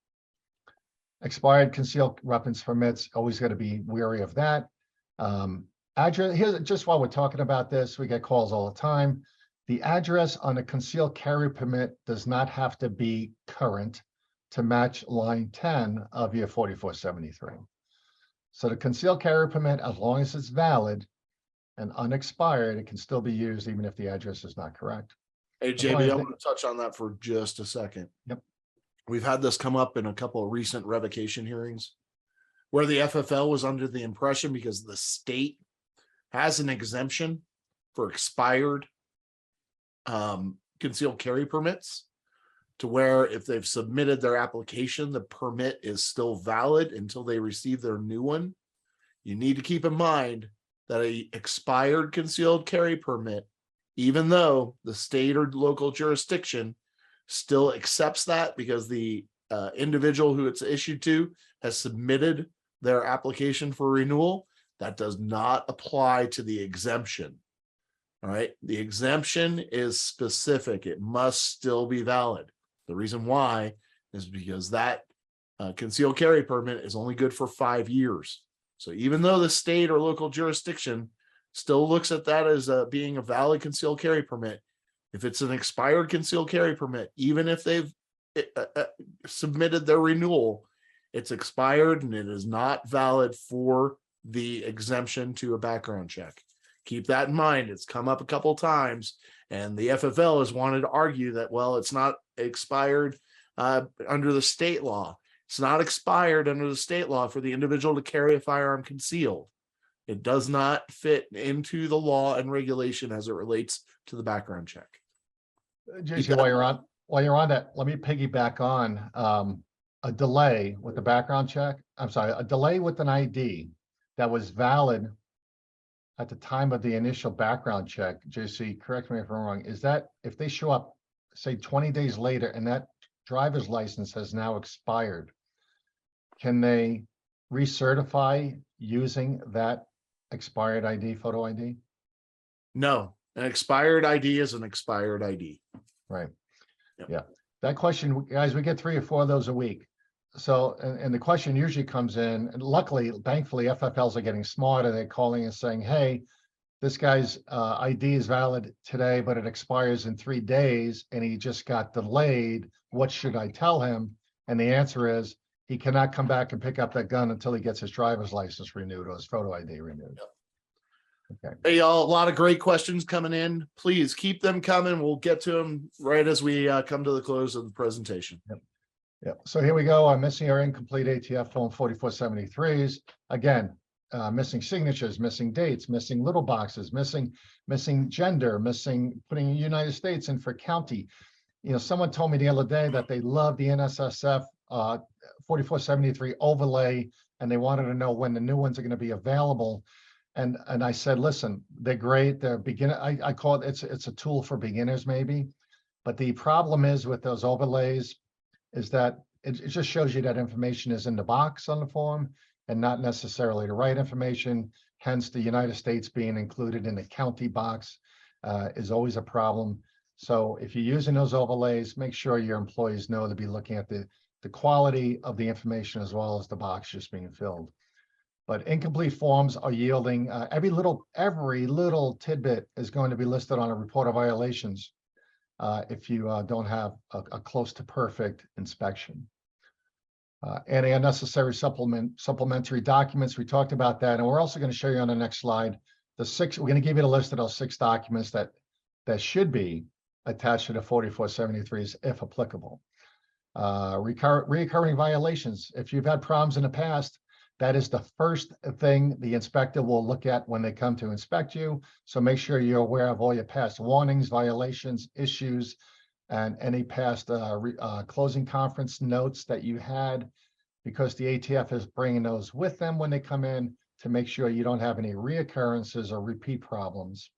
Expired concealed weapons permits, always got to be wary of that. Address, here, just while we're talking about this, we get calls all the time. The address on a concealed carry permit does not have to be current to match line 10 of your 4473. So the concealed carry permit, as long as it's valid and unexpired, it can still be used even if the address is not correct. Hey, JB, I want to touch on that for just a second. Yep. We've had this come up in a couple of recent revocation hearings where the FFL was under the impression, because the state has an exemption for expired concealed carry permits, to where if they've submitted their application, the permit is still valid until they receive their new one. You need to keep in mind that a expired concealed carry permit, even though the state or local jurisdiction still accepts that because the individual who it's issued to has submitted their application for renewal, that does not apply to the exemption. All right, the exemption is specific. It must still be valid. The reason why is because that concealed carry permit is only good for 5 years. So even though the state or local jurisdiction still looks at that as being a valid concealed carry permit, if it's an expired concealed carry permit, even if they've submitted their renewal, it's expired and it is not valid for the exemption to a background check. Keep that in mind. It's come up a couple of times, and the FFL has wanted to argue that, well, it's not expired under the state law. It's not expired under the state law for the individual to carry a firearm concealed. It does not fit into the law and regulation as it relates to the background check. JC, while you're on that, let me piggyback on a delay with the background check. I'm sorry, a delay with an ID that was valid at the time of the initial background check. JC, correct me if I'm wrong. Is that if they show up, say 20 days later, and that driver's license has now expired, can they recertify using that expired ID, photo ID? No, an expired ID is an expired ID. Right. Yep. Yeah. That question, guys, we get 3 or 4 of those a week. So, and the question usually comes in, and luckily, thankfully, FFLs are getting smarter. They're calling and saying, hey, this guy's ID is valid today, but it expires in 3 days, and he just got delayed. What should I tell him? And the answer is, he cannot come back and pick up that gun until he gets his driver's license renewed or his photo ID renewed. Yep. Okay. Hey, y'all, a lot of great questions coming in. Please keep them coming. We'll get to them right as we come to the close of the presentation. Yep. Yep. So here we go. I'm missing our incomplete ATF Form 4473s. Again, missing signatures, missing dates, missing little boxes, missing gender, missing putting United States in for county. You know, someone told me the other day that they love the NSSF 4473 overlay, and they wanted to know when the new ones are going to be available. And I said, listen, they're great. They're beginner. I call it, it's a tool for beginners maybe. But the problem is with those overlays is that it just shows you that information is in the box on the form and not necessarily the right information. Hence, the United States being included in the county box is always a problem. So if you're using those overlays, make sure your employees know to be looking at the quality of the information as well as the box just being filled. But incomplete forms are yielding every little tidbit is going to be listed on a report of violations if you don't have a close to perfect inspection. Any unnecessary supplementary documents, we talked about that, and we're also going to show you on the next slide we're going to give you the list of those 6 documents that should be attached to the 4473s if applicable. Recurring violations. If you've had problems in the past, that is the first thing the inspector will look at when they come to inspect you. So make sure you're aware of all your past warnings, violations, issues, and any past closing conference notes that you had, because the ATF is bringing those with them when they come in to make sure you don't have any reoccurrences or repeat problems.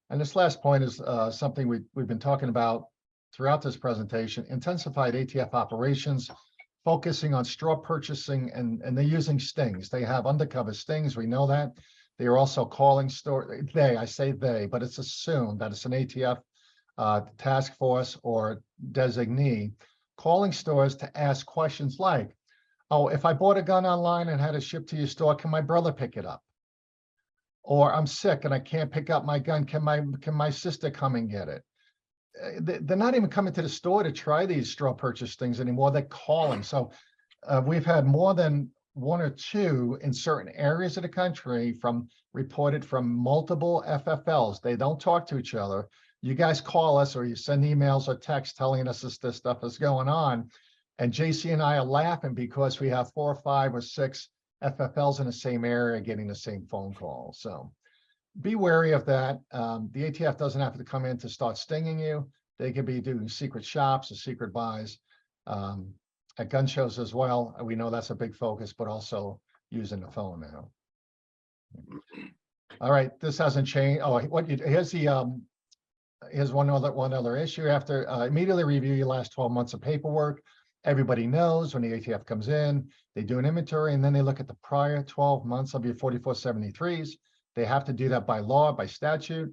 And this last point is something we've been talking about throughout this presentation: intensified ATF operations, focusing on straw purchasing, and they're using stings. They have undercover stings, we know that. They are also calling I say they, but it's assumed that it's an ATF task force or designee calling stores to ask questions like, oh, if I bought a gun online and had it shipped to your store, can my brother pick it up? Or I'm sick and I can't pick up my gun, can my sister come and get it? They're not even coming to the store to try these straw purchase things anymore. They're calling. So we've had more than 1 or 2 in certain areas of the country reported from multiple FFLs. They don't talk to each other. You guys call us or you send emails or texts telling us this stuff is going on. And JC and I are laughing because we have 4 or 5 or 6 FFLs in the same area getting the same phone call. So be wary of that. The ATF doesn't have to come in to start stinging you. They could be doing secret shops or secret buys at gun shows as well. We know that's a big focus, but also using the phone now. All right, this hasn't changed. Oh, here's one other issue. After immediately review your last 12 months of paperwork. Everybody knows when the ATF comes in, they do an inventory and then they look at the prior 12 months of your 4473s. They have to do that by law, by statute.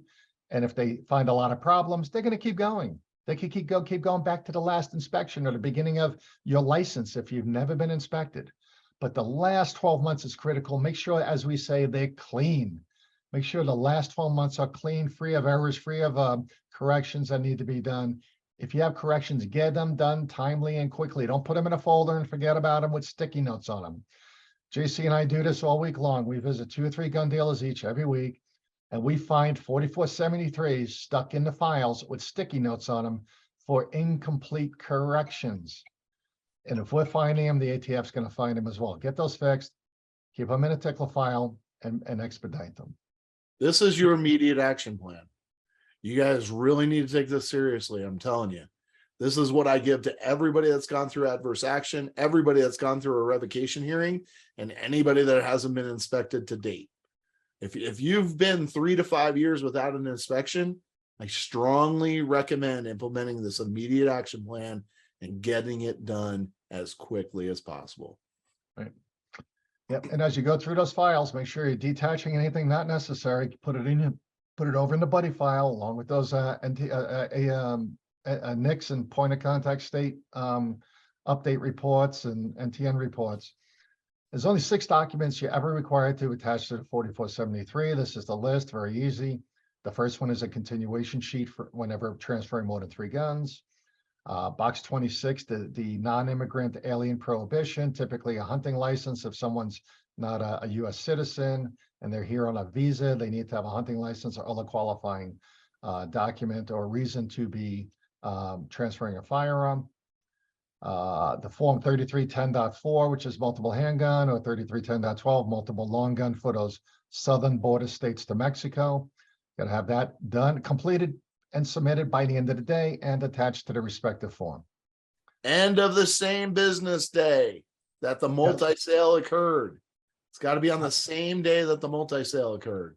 And if they find a lot of problems, they're going to keep going. They can keep going back to the last inspection or the beginning of your license if you've never been inspected. But the last 12 months is critical. Make sure, as we say, they're clean. Make sure the last 12 months are clean, free of errors, free of corrections that need to be done. If you have corrections, get them done timely and quickly. Don't put them in a folder and forget about them with sticky notes on them. JC and I do this all week long. We visit 2 or 3 gun dealers each every week, and we find 4473s stuck in the files with sticky notes on them for incomplete corrections. And if we're finding them, the ATF's going to find them as well. Get those fixed, keep them in a tickler file, and expedite them. This is your immediate action plan. You guys really need to take this seriously. I'm telling you. This is what I give to everybody that's gone through adverse action, everybody that's gone through a revocation hearing, and anybody that hasn't been inspected to date. If you've been 3 to 5 years without an inspection, I strongly recommend implementing this immediate action plan and getting it done as quickly as possible. Right. Yep. And as you go through those files, make sure you're detaching anything not necessary. Put it over in the buddy file along with those NICS and point of contact state update reports and NTN reports. There's only 6 documents you're ever required to attach to the 4473. This is the list, very easy. The first one is a continuation sheet for whenever transferring more than 3 guns. Box 26, the non-immigrant alien prohibition, typically a hunting license. If someone's not a US citizen and they're here on a visa, they need to have a hunting license or other qualifying document or reason to be transferring a firearm. The form 3310.4, which is multiple handgun, or 3310.12, multiple long gun for those southern border states to Mexico. Got to have that done, completed, and submitted by the end of the day and attached to the respective form. End of the same business day that the multi-sale occurred. It's got to be on the same day that the multi-sale occurred.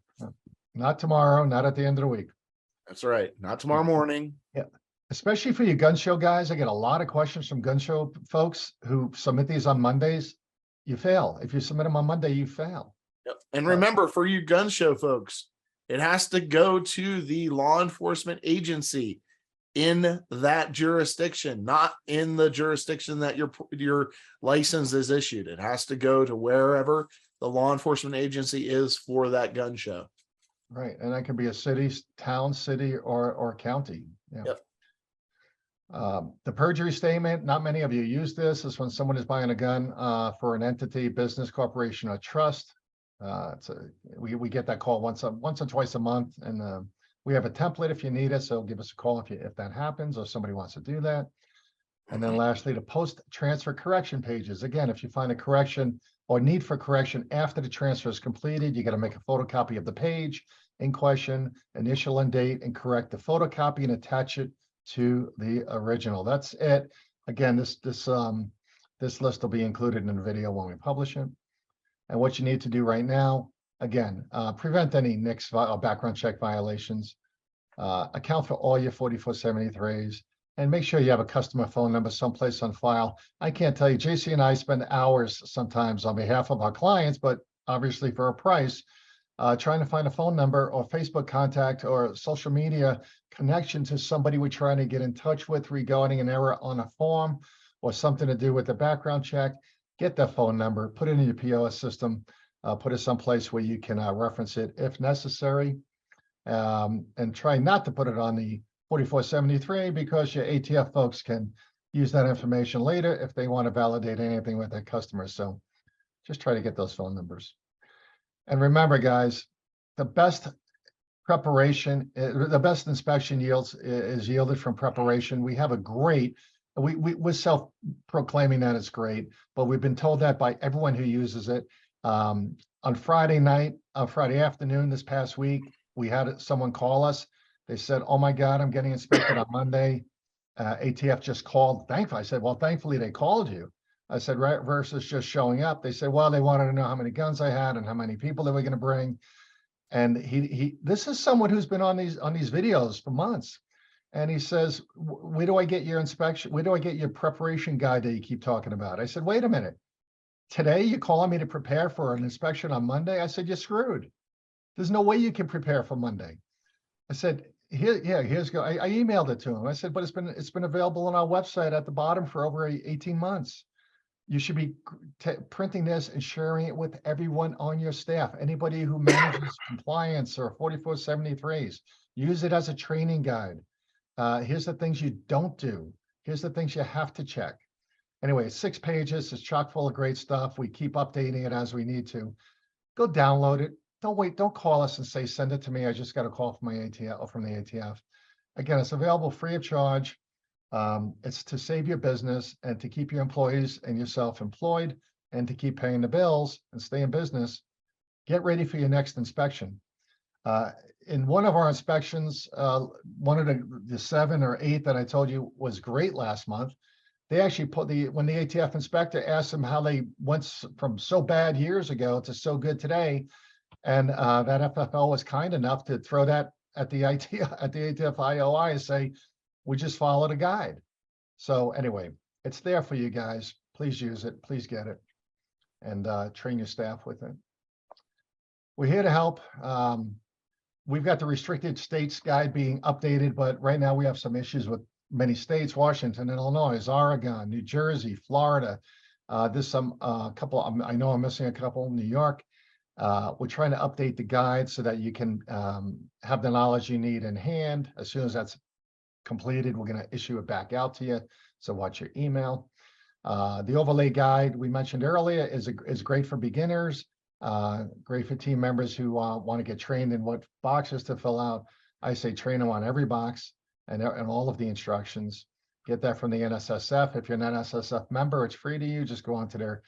Not tomorrow, not at the end of the week. That's right. Not tomorrow morning. Especially for you gun show guys, I get a lot of questions from gun show folks who submit these on Mondays. You fail. If you submit them on Monday, you fail. Yep. And remember, for you gun show folks, it has to go to the law enforcement agency in that jurisdiction, not in the jurisdiction that your license is issued. It has to go to wherever the law enforcement agency is for that gun show. Right. And that can be a city, town, city, or county. Yeah. Yep. The perjury statement, not many of you use this. Is when someone is buying a gun for an entity, business, corporation, or trust. We get that call once or twice a month, and we have a template if you need it. So give us a call if that happens or somebody wants to do that. And then lastly, the post transfer correction pages. Again, if you find a correction or need for correction after the transfer is completed, you got to make a photocopy of the page in question, initial and date, and correct the photocopy and attach it to the original. That's it. Again, this list will be included in the video when we publish it. And what you need to do right now, again, prevent any NICS or background check violations, account for all your 4473s, and make sure you have a customer phone number someplace on file. I can't tell you, JC and I spend hours sometimes on behalf of our clients, but obviously for a price, trying to find a phone number or Facebook contact or social media connection to somebody we're trying to get in touch with regarding an error on a form or something to do with the background check. Get that phone number, put it in your POS system, put it someplace where you can reference it if necessary, and try not to put it on the 4473 because your ATF folks can use that information later if they want to validate anything with their customers. So just try to get those phone numbers. And remember, guys, the best preparation, the best inspection is yielded from preparation. We have a great, we're self-proclaiming that it's great, but we've been told that by everyone who uses it. On Friday afternoon this past week, we had someone call us. They said, "Oh my God, I'm getting inspected on Monday. ATF just called." Thankfully, I said, "Well, thankfully they called you." I said, "Right, versus just showing up." They said, "Well, they wanted to know how many guns I had and how many people they were going to bring." And this is someone who's been on these videos for months. And he says, "Where do I get your inspection? Where do I get your preparation guide that you keep talking about?" I said, "Wait a minute. Today you're calling me to prepare for an inspection on Monday?" I said, "You're screwed. There's no way you can prepare for Monday." I said, here's go. I emailed it to him. I said, "But it's been available on our website at the bottom for over 18 months. You should be printing this and sharing it with everyone on your staff. Anybody who manages compliance or 4473s, use it as a training guide. Here's the things you don't do. Here's the things you have to check." Anyway, 6 pages. It's chock full of great stuff. We keep updating it as we need to. Go download it. Don't wait. Don't call us and say, "Send it to me. I just got a call from my ATF or from the ATF." Again, it's available free of charge. It's to save your business and to keep your employees and yourself employed and to keep paying the bills and stay in business. Get ready for your next inspection. In one of our inspections, one of the 7 or 8 that I told you was great last month, they actually when the ATF inspector asked them how they went from so bad years ago to so good today, and that FFL was kind enough to throw that at the ATF IOI and say, "We just followed a guide." So anyway, it's there for you guys. Please use it. Please get it, and train your staff with it. We're here to help. We've got the restricted states guide being updated, but right now we have some issues with many states: Washington, Illinois, Oregon, New Jersey, Florida. There's a couple. I know I'm missing a couple. New York. We're trying to update the guide so that you can have the knowledge you need in hand. As soon as that's completed, we're going to issue it back out to you. So watch your email. The overlay guide we mentioned earlier is great for beginners, great for team members who want to get trained in what boxes to fill out. I say train them on every box and all of the instructions. Get that from the NSSF. If you're an NSSF member, it's free to you. Just go onto their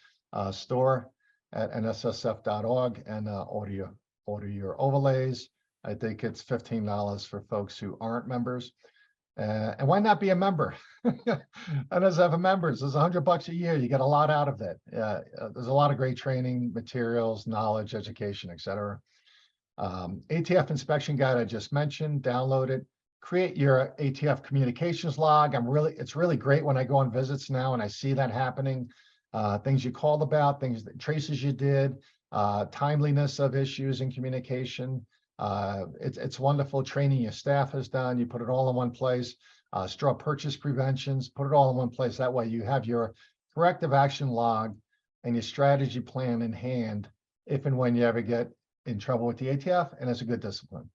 store at nssf.org and order your overlays. I think it's $15 for folks who aren't members. And why not be a member? NSSF members, there's $100 a year. You get a lot out of it. There's a lot of great training materials, knowledge, education, etc. ATF inspection guide I just mentioned, download it, create your ATF communications log. It's really great when I go on visits now and I see that happening. Things you called about, traces you did, timeliness of issues in communication. It's wonderful training your staff has done. You put it all in one place. Straw purchase preventions, put it all in one place. That way you have your corrective action log and your strategy plan in hand if and when you ever get in trouble with the ATF, and it's a good discipline.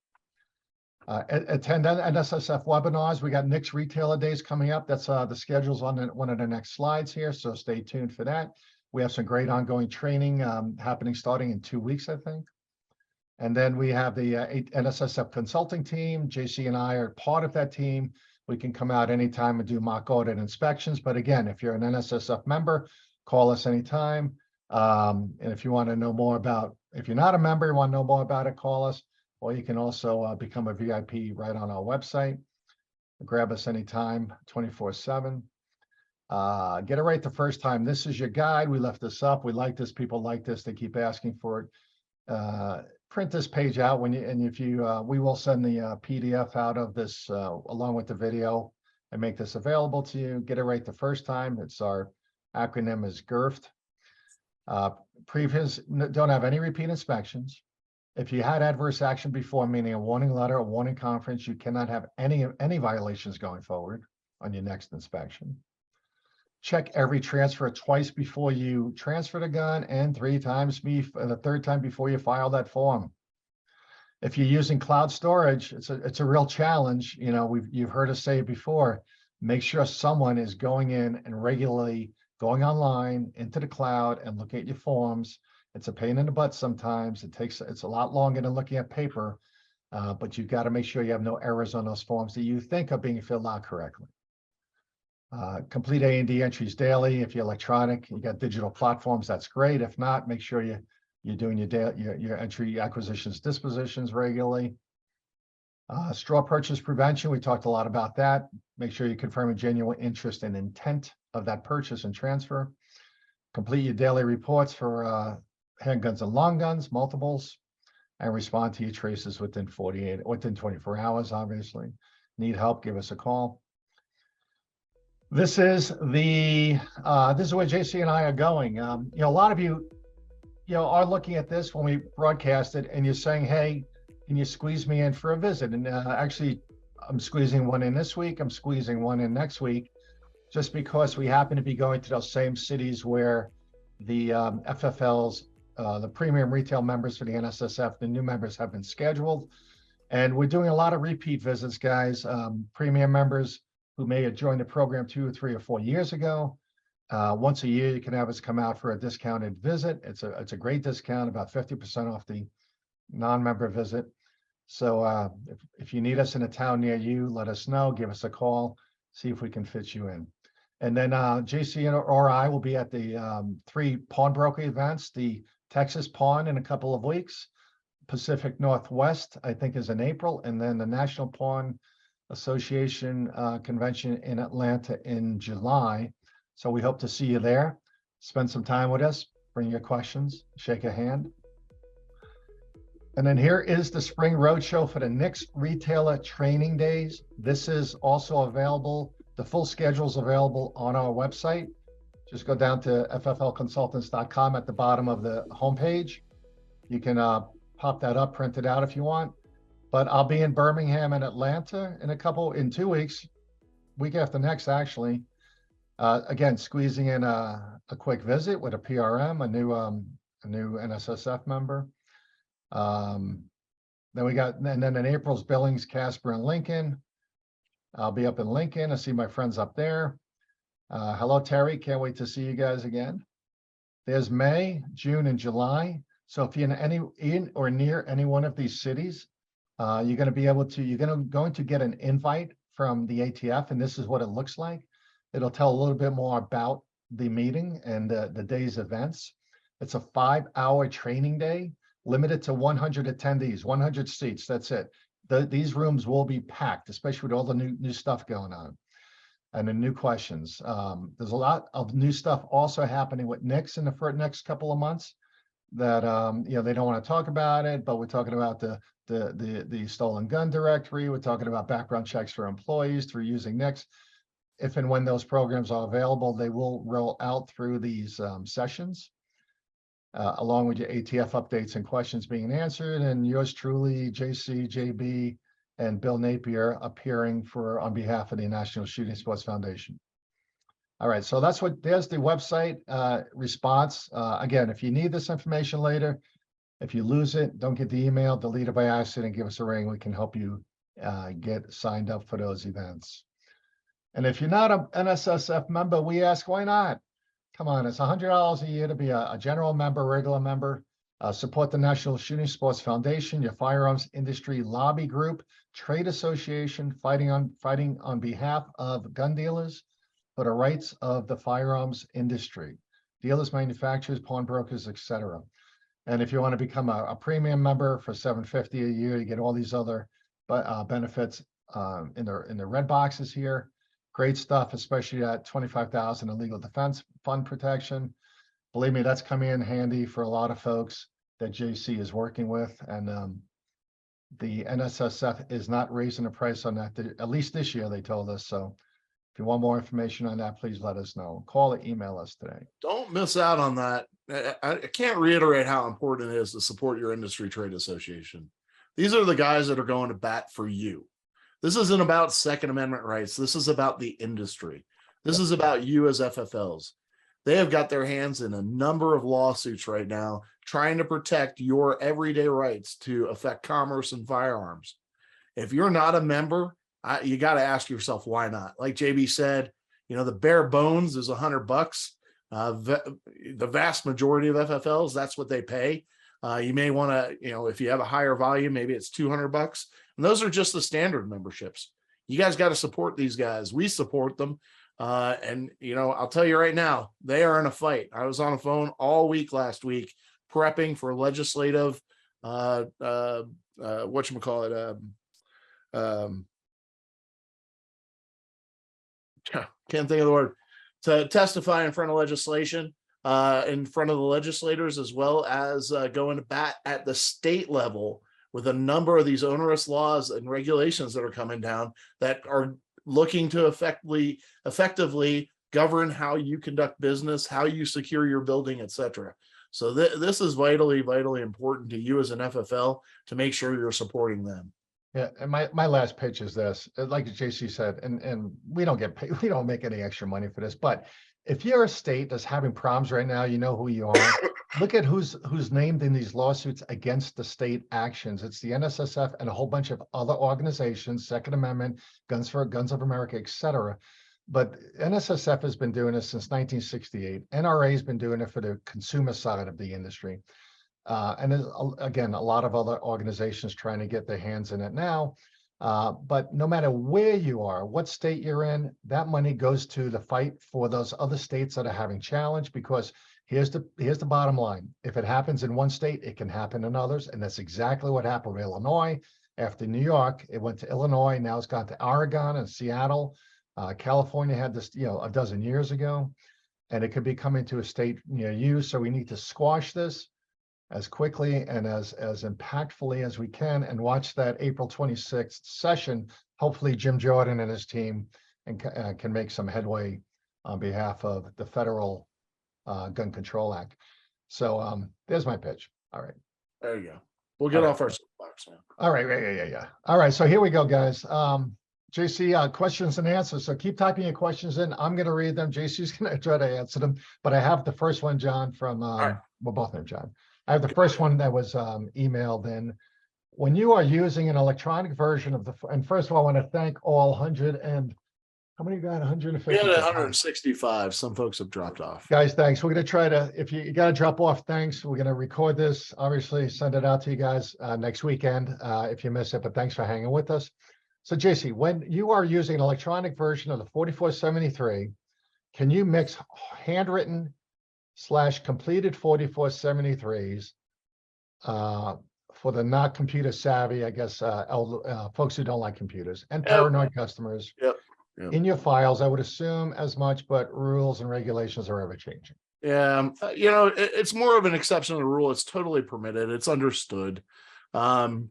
Attend NSSF webinars. We got Nick's Retailer Days coming up. That's the schedule's on one of the next slides here, so stay tuned for that. We have some great ongoing training happening starting in 2 weeks, I think. And then we have the NSSF consulting team. JC and I are part of that team. We can come out anytime and do mock audit inspections. But again, if you're an NSSF member, call us anytime. And if you want to know more about, if you're not a member, you want to know more about it, call us. Or you can also become a VIP right on our website. Grab us anytime, 24/7. Get it right the first time. This is your guide. We left this up. We like this. People like this. They keep asking for it. Print this page out we will send the PDF out of this along with the video and make this available to you. Get it right the first time. Our acronym is GIRFT. Previous don't have any repeat inspections. If you had adverse action before, meaning a warning letter, a warning conference, you cannot have any violations going forward on your next inspection. Check every transfer twice before you transfer the gun and 3 times the third time before you file that form. If you're using cloud storage, it's a real challenge. You know, you've heard us say it before. Make sure someone is going in and regularly going online into the cloud and look at your forms. It's a pain in the butt sometimes. It's a lot longer than looking at paper, but you've got to make sure you have no errors on those forms that you think are being filled out correctly. Complete A&D entries daily. If you're electronic, you got digital platforms, that's great. If not, make sure you're doing your entry acquisitions, dispositions regularly. Straw purchase prevention, we talked a lot about that. Make sure you confirm a genuine interest and intent of that purchase and transfer. Complete your daily reports for handguns and long guns, multiples, and respond to your traces within 24 hours, obviously. Need help, give us a call. This is where JC and I are going. A lot of you, are looking at this when we broadcast it, and you're saying, "Hey, can you squeeze me in for a visit?" And actually, I'm squeezing one in this week. I'm squeezing one in next week, just because we happen to be going to those same cities where the FFLs, the premium retail members for the NSSF, the new members have been scheduled, and we're doing a lot of repeat visits, guys. Premium members who may have joined the program 2 or 3 or 4 years ago. Once a year, you can have us come out for a discounted visit. It's a great discount, about 50% off the non-member visit. So if you need us in a town near you, let us know, give us a call, see if we can fit you in. And then JC or I will be at the 3 pawnbroker events, the Texas Pawn in a couple of weeks, Pacific Northwest, I think, is in April, and then the National Pawn Association convention in Atlanta in July. So we hope to see you there. Spend some time with us, bring your questions, shake a hand. And then here is the spring roadshow for the NICS Retailer Training Days. This is also available. The full schedule is available on our website. Just go down to fflconsultants.com at the bottom of the homepage. You can pop that up, print it out if you want. But I'll be in Birmingham and Atlanta in 2 weeks, week after next, actually. Again, squeezing in a quick visit with a PRM, a new NSSF member. Then in April's Billings, Casper, and Lincoln. I'll be up in Lincoln. I see my friends up there. Hello, Terry. Can't wait to see you guys again. There's May, June, and July. So if you're in or near any one of these cities, you're going to get an invite from the ATF, and this is what it looks like. It'll tell a little bit more about the meeting and the day's events. It's a 5-hour training day, limited to 100 attendees, 100 seats. That's it. these rooms will be packed, especially with all the new stuff going on and the new questions. There's a lot of new stuff also happening with NICS in the next couple of months that you know, they don't want to talk about it, but we're talking about the stolen gun directory. We're talking about background checks for employees through using NICS. If and when those programs are available, they will roll out through these sessions, along with your ATF updates and questions being answered, and yours truly, JC, JB, and Bill Napier appearing on behalf of the National Shooting Sports Foundation. All right, so there's the website response. Again, if you need this information later, if you lose it, don't get the email, delete it by accident, give us a ring. We can help you get signed up for those events. And if you're not an NSSF member, we ask, why not? Come on, it's $100 a year to be a general member, regular member. Support the National Shooting Sports Foundation, your firearms industry lobby group, trade association fighting on behalf of gun dealers for the rights of the firearms industry, dealers, manufacturers, pawnbrokers, etc. And if you want to become a premium member for $750 a year, you get all these other benefits in the red boxes here. Great stuff, especially at $25,000 in legal defense fund protection. Believe me, that's coming in handy for a lot of folks that JC is working with. And the NSSF is not raising the price on that, at least this year, they told us. So if you want more information on that, please let us know. Call or email us today. Don't miss out on that. I can't reiterate how important it is to support your industry trade association. These are the guys that are going to bat for you. This isn't about Second Amendment rights. This is about the industry. This is about you as FFLs. They have got their hands in a number of lawsuits right now trying to protect your everyday rights to affect commerce and firearms. If you're not a member, you got to ask yourself, why not? Like JB said, you know, the bare bones is $100. The vast majority of FFLs, that's what they pay. You may want to, you know, if you have a higher volume, maybe it's $200. And those are just the standard memberships. You guys got to support these guys. We support them. And, you know, I'll tell you right now, they are in a fight. I was on the phone all week last week, prepping for legislative, whatchamacallit, can't think of the word, to testify in front of legislation, in front of the legislators, as well as going to bat at the state level with a number of these onerous laws and regulations that are coming down that are looking to effectively govern how you conduct business, how you secure your building, etc. So this is vitally important to you as an FFL to make sure you're supporting them. Yeah, and my last pitch is this, like JC said, and we don't get paid, we don't make any extra money for this, but if you're a state that's having problems right now, you know who you are. Look at who's named in these lawsuits against the state actions. It's the NSSF and a whole bunch of other organizations, Second Amendment, Guns of America, etc. But NSSF has been doing this since 1968. NRA has been doing it for the consumer side of the industry. And there's, again, a lot of other organizations trying to get their hands in it now. But no matter where you are, what state you're in, that money goes to the fight for those other states that are having challenge, because here's the bottom line. If it happens in one state, it can happen in others. And that's exactly what happened with Illinois. After New York, it went to Illinois. Now it's gone to Oregon and Seattle. California had this, you know, a dozen years ago, and it could be coming to a state near you. So we need to squash this as quickly and as impactfully as we can, and watch that April 26th session. Hopefully Jim Jordan and his team can make some headway on behalf of the Federal Gun Control Act. So there's my pitch. All right. There you go. We'll get off our soapbox now. All right. Yeah. All right. So here we go, guys. JC, questions and answers. So keep typing your questions in. I'm going to read them. JC's going to try to answer them. But I have the first one, John, from, well, both named John. I have the first one that was emailed in. When you are using an electronic version of and first of all, I want to thank all 100 and, how many got 150? We had 165. Some folks have dropped off. Guys, thanks. We're going to try to, if you got to drop off, thanks. We're going to record this, obviously send it out to you guys next weekend if you miss it, but thanks for hanging with us. So JC, when you are using an electronic version of the 4473, can you mix handwritten / completed 4473s for the not computer savvy, I guess, folks who don't like computers and Yep. paranoid customers. Yep. Yep. In your files, I would assume as much, but rules and regulations are ever changing. Yeah, it's more of an exception to the rule. It's totally permitted. It's understood. The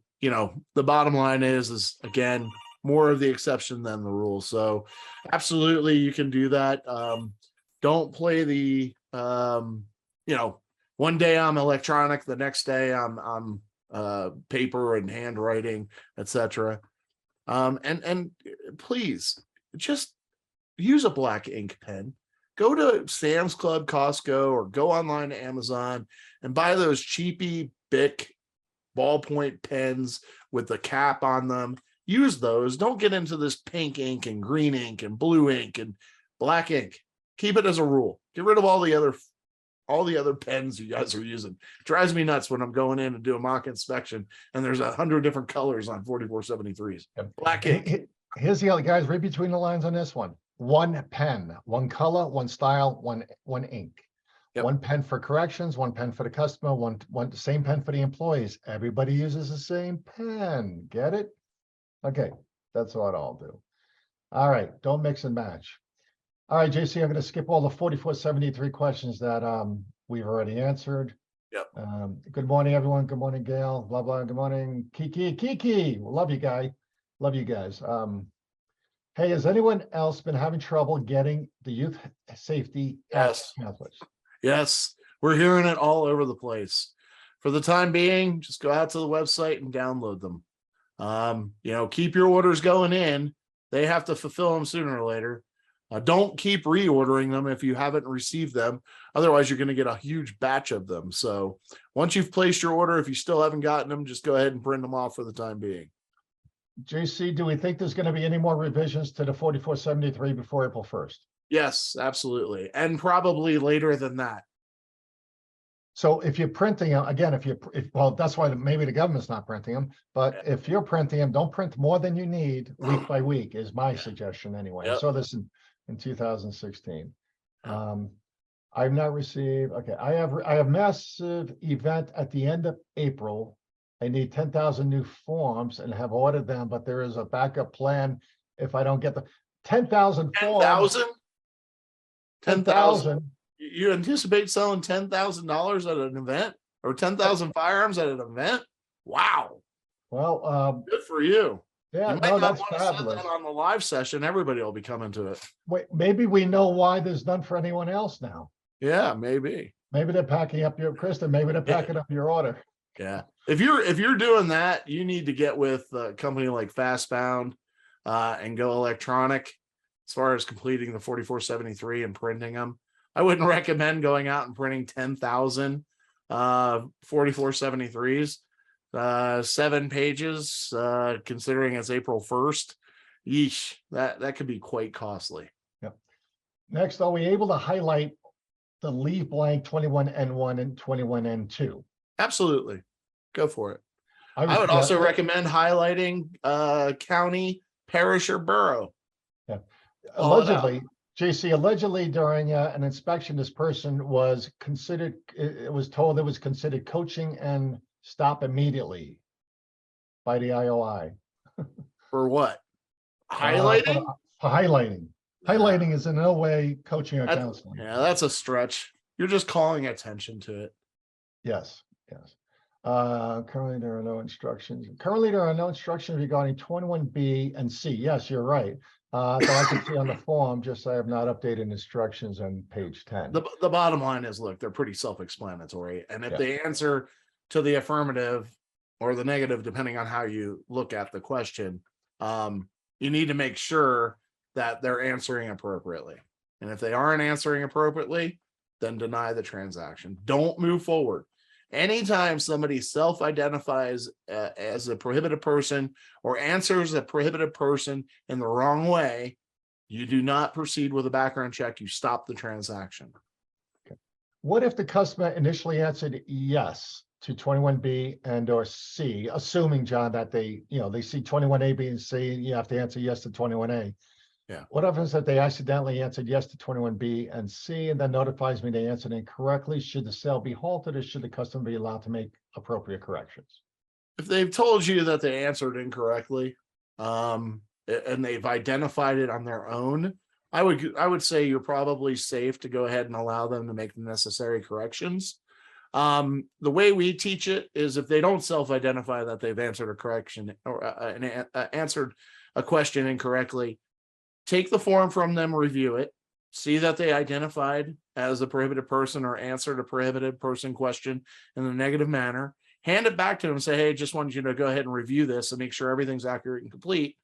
bottom line is again, more of the exception than the rule. So absolutely you can do that. Don't play the, one day I'm electronic, the next day I'm paper and handwriting, etc. And please just use a black ink pen. Go to Sam's Club, Costco, or go online to Amazon and buy those cheapy Bic ballpoint pens with the cap on them. Use those. Don't get into this pink ink and green ink and blue ink and black ink. Keep it as a rule. Get rid of all the other pens you guys are using. It drives me nuts when I'm going in and do a mock inspection and there's 100 different colors on 4473s. Black ink. Here's the other, guys, read between the lines on this one. One pen, one color, one style, one ink. Yep. One pen for corrections, one pen for the customer, one same pen for the employees. Everybody uses the same pen. Get it? Okay, that's what I'll do. All right, don't mix and match. All right, JC, I'm going to skip all the 4473 questions that we've already answered. Yep. Good morning, everyone. Good morning, Gail. Blah blah. Good morning, Kiki. Love you, guy. Love you guys. Hey, has anyone else been having trouble getting the youth safety? Yes. Pathways? Yes, we're hearing it all over the place. For the time being, just go out to the website and download them. Keep your orders going in. They have to fulfill them sooner or later. Don't keep reordering them if you haven't received them. Otherwise, you're going to get a huge batch of them. So once you've placed your order, if you still haven't gotten them, just go ahead and print them off for the time being. JC, do we think there's going to be any more revisions to the 4473 before April 1st? Yes, absolutely. And probably later than that. So if you're printing them, again, well, that's why maybe the government's not printing them, but if you're printing them, don't print more than you need week by week is my suggestion anyway. Yep. I saw this in 2016. I've not received, okay, I have massive event at the end of April. I need 10,000 new forms and have ordered them, but there is a backup plan if I don't get the 10,000 forms. 10,000? 10,000. You anticipate selling $10,000 at an event or 10,000 firearms at an event? Wow. Well, good for you. Yeah, you might no, not that's want to send fabulous. that on the live session. Everybody will be coming to it. Wait, maybe we know why there's none for anyone else now. Yeah, maybe. Maybe they're packing up your, Kristen, maybe they're packing up your order. Yeah. If you're doing that, you need to get with a company like Fastbound and go electronic as far as completing the 4473 and printing them. I wouldn't recommend going out and printing 10,000 4473s, 7 pages, considering it's April 1st. Yeesh, that could be quite costly. Yep. Next, are we able to highlight the leave blank 21N1 and 21N2? Absolutely. Go for it. I would also recommend highlighting county, parish, or borough. Yeah. Allegedly, JC, allegedly during an inspection, this person was considered, it was told it was considered coaching and stop immediately by the IOI. For what? Highlighting? Highlighting. Highlighting is in no way coaching or counseling. Yeah, that's a stretch. You're just calling attention to it. Yes, yes. Currently, there are no instructions. Currently, there are no instructions regarding 21B and C. Yes, you're right. So I can see on the form, just I have not updated instructions on page 10. The bottom line is, look, they're pretty self-explanatory. And if they answer to the affirmative or the negative, depending on how you look at the question, you need to make sure that they're answering appropriately. And if they aren't answering appropriately, then deny the transaction. Don't move forward. Anytime somebody self-identifies as a prohibited person or answers a prohibited person in the wrong way, you do not proceed with a background check. You stop the transaction. Okay. What if the customer initially answered yes to 21B and or C, assuming, John, that they see 21A, B, and C, you have to answer yes to 21A. Yeah. What happens if they accidentally answered yes to 21B and C and then notifies me they answered incorrectly? Should the sale be halted or should the customer be allowed to make appropriate corrections? if they've told you that they answered incorrectly, and they've identified it on their own, I would say you're probably safe to go ahead and allow them to make the necessary corrections. The way we teach it is if they don't self-identify that they've answered a correction or answered a question incorrectly, take the form from them, review it, see that they identified as a prohibited person or answered a prohibited person question in a negative manner, hand it back to them and say, hey, just wanted you to go ahead and review this and make sure everything's accurate and complete.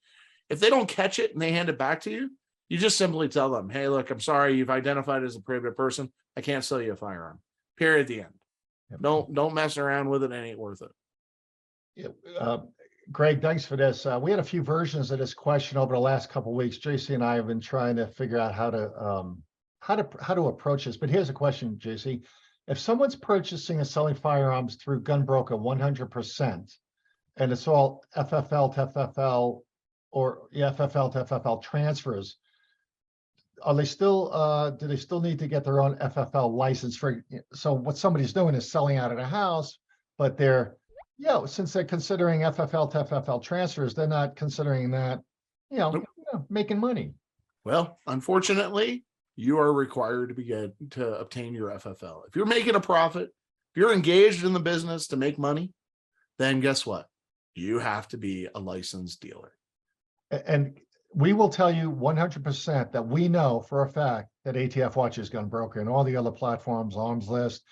If they don't catch it and they hand it back to you, you just simply tell them, hey, look, I'm sorry, you've identified as a prohibited person. I can't sell you a firearm. Period. The end. Yep. Don't mess around with it. It ain't worth it. Yeah, Greg, thanks for this. We had a few versions of this question over the last couple of weeks. JC and I have been trying to figure out how to approach this. But here's a question, JC. If someone's purchasing and selling firearms through Gunbroker 100%, and it's all FFL to FFL or FFL to FFL transfers, are they still do they still need to get their own FFL license for? So what somebody's doing is selling out of the house, but they're since they're considering FFL to FFL transfers, they're not considering that making money. Well, unfortunately, you are required to obtain your FFL. If you're making a profit, if you're engaged in the business to make money, then guess what? You have to be a licensed dealer. And we will tell you 100% that we know for a fact that ATF watches Gunbroker and all the other platforms, Arms List,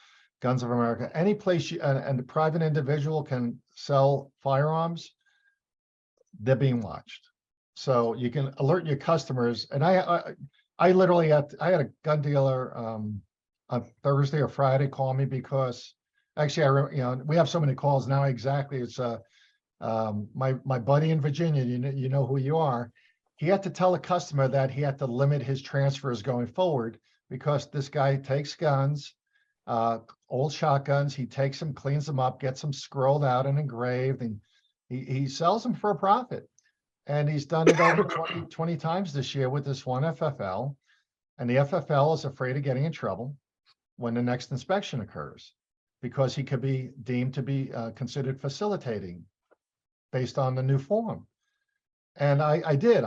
Guns of America, any place and the private individual can sell firearms, they're being watched. So you can alert your customers. And I literally I had a gun dealer on Thursday or Friday call me because actually we have so many calls now. Exactly, it's my buddy in Virginia. You know who you are. He had to tell a customer that he had to limit his transfers going forward because this guy takes guns, old shotguns, he takes them, cleans them up, gets them scrolled out and engraved, and he sells them for a profit. And he's done it over 20 times this year with this one FFL. And the FFL is afraid of getting in trouble when the next inspection occurs because he could be deemed to be considered facilitating based on the new form. And I did.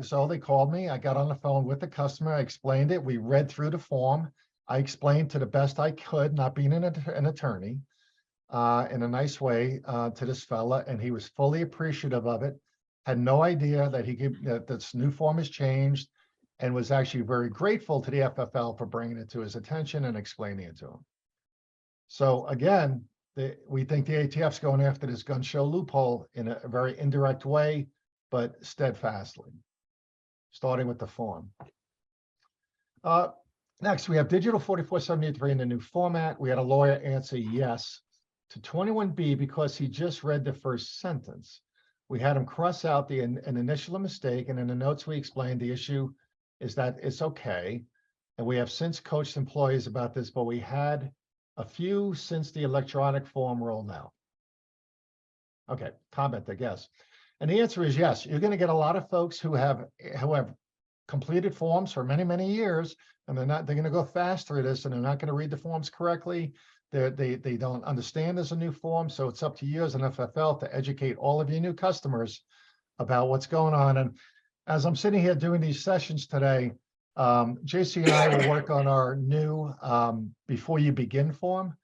So they called me. I got on the phone with the customer. I explained it. We read through the form. I explained to the best I could, not being an attorney, in a nice way to this fella, and he was fully appreciative of it. Had no idea that this new form has changed, and was actually very grateful to the FFL for bringing it to his attention and explaining it to him. So again, we think the ATF's going after this gun show loophole in a very indirect way, but steadfastly, starting with the form. Next, we have Digital 4473 in the new format. We had a lawyer answer yes to 21B because he just read the first sentence. We had him cross out an initial mistake, and in the notes we explained the issue is that it's okay. And we have since coached employees about this, but we had a few since the electronic form rolled out. Okay, comment, I guess. And the answer is yes. You're going to get a lot of folks who have completed forms for many, many years, and they're going to go fast through this, and they're not going to read the forms correctly. They don't understand there's a new form. So it's up to you as an FFL to educate all of your new customers about what's going on. And as I'm sitting here doing these sessions today, JC and I will work on our new before you begin form.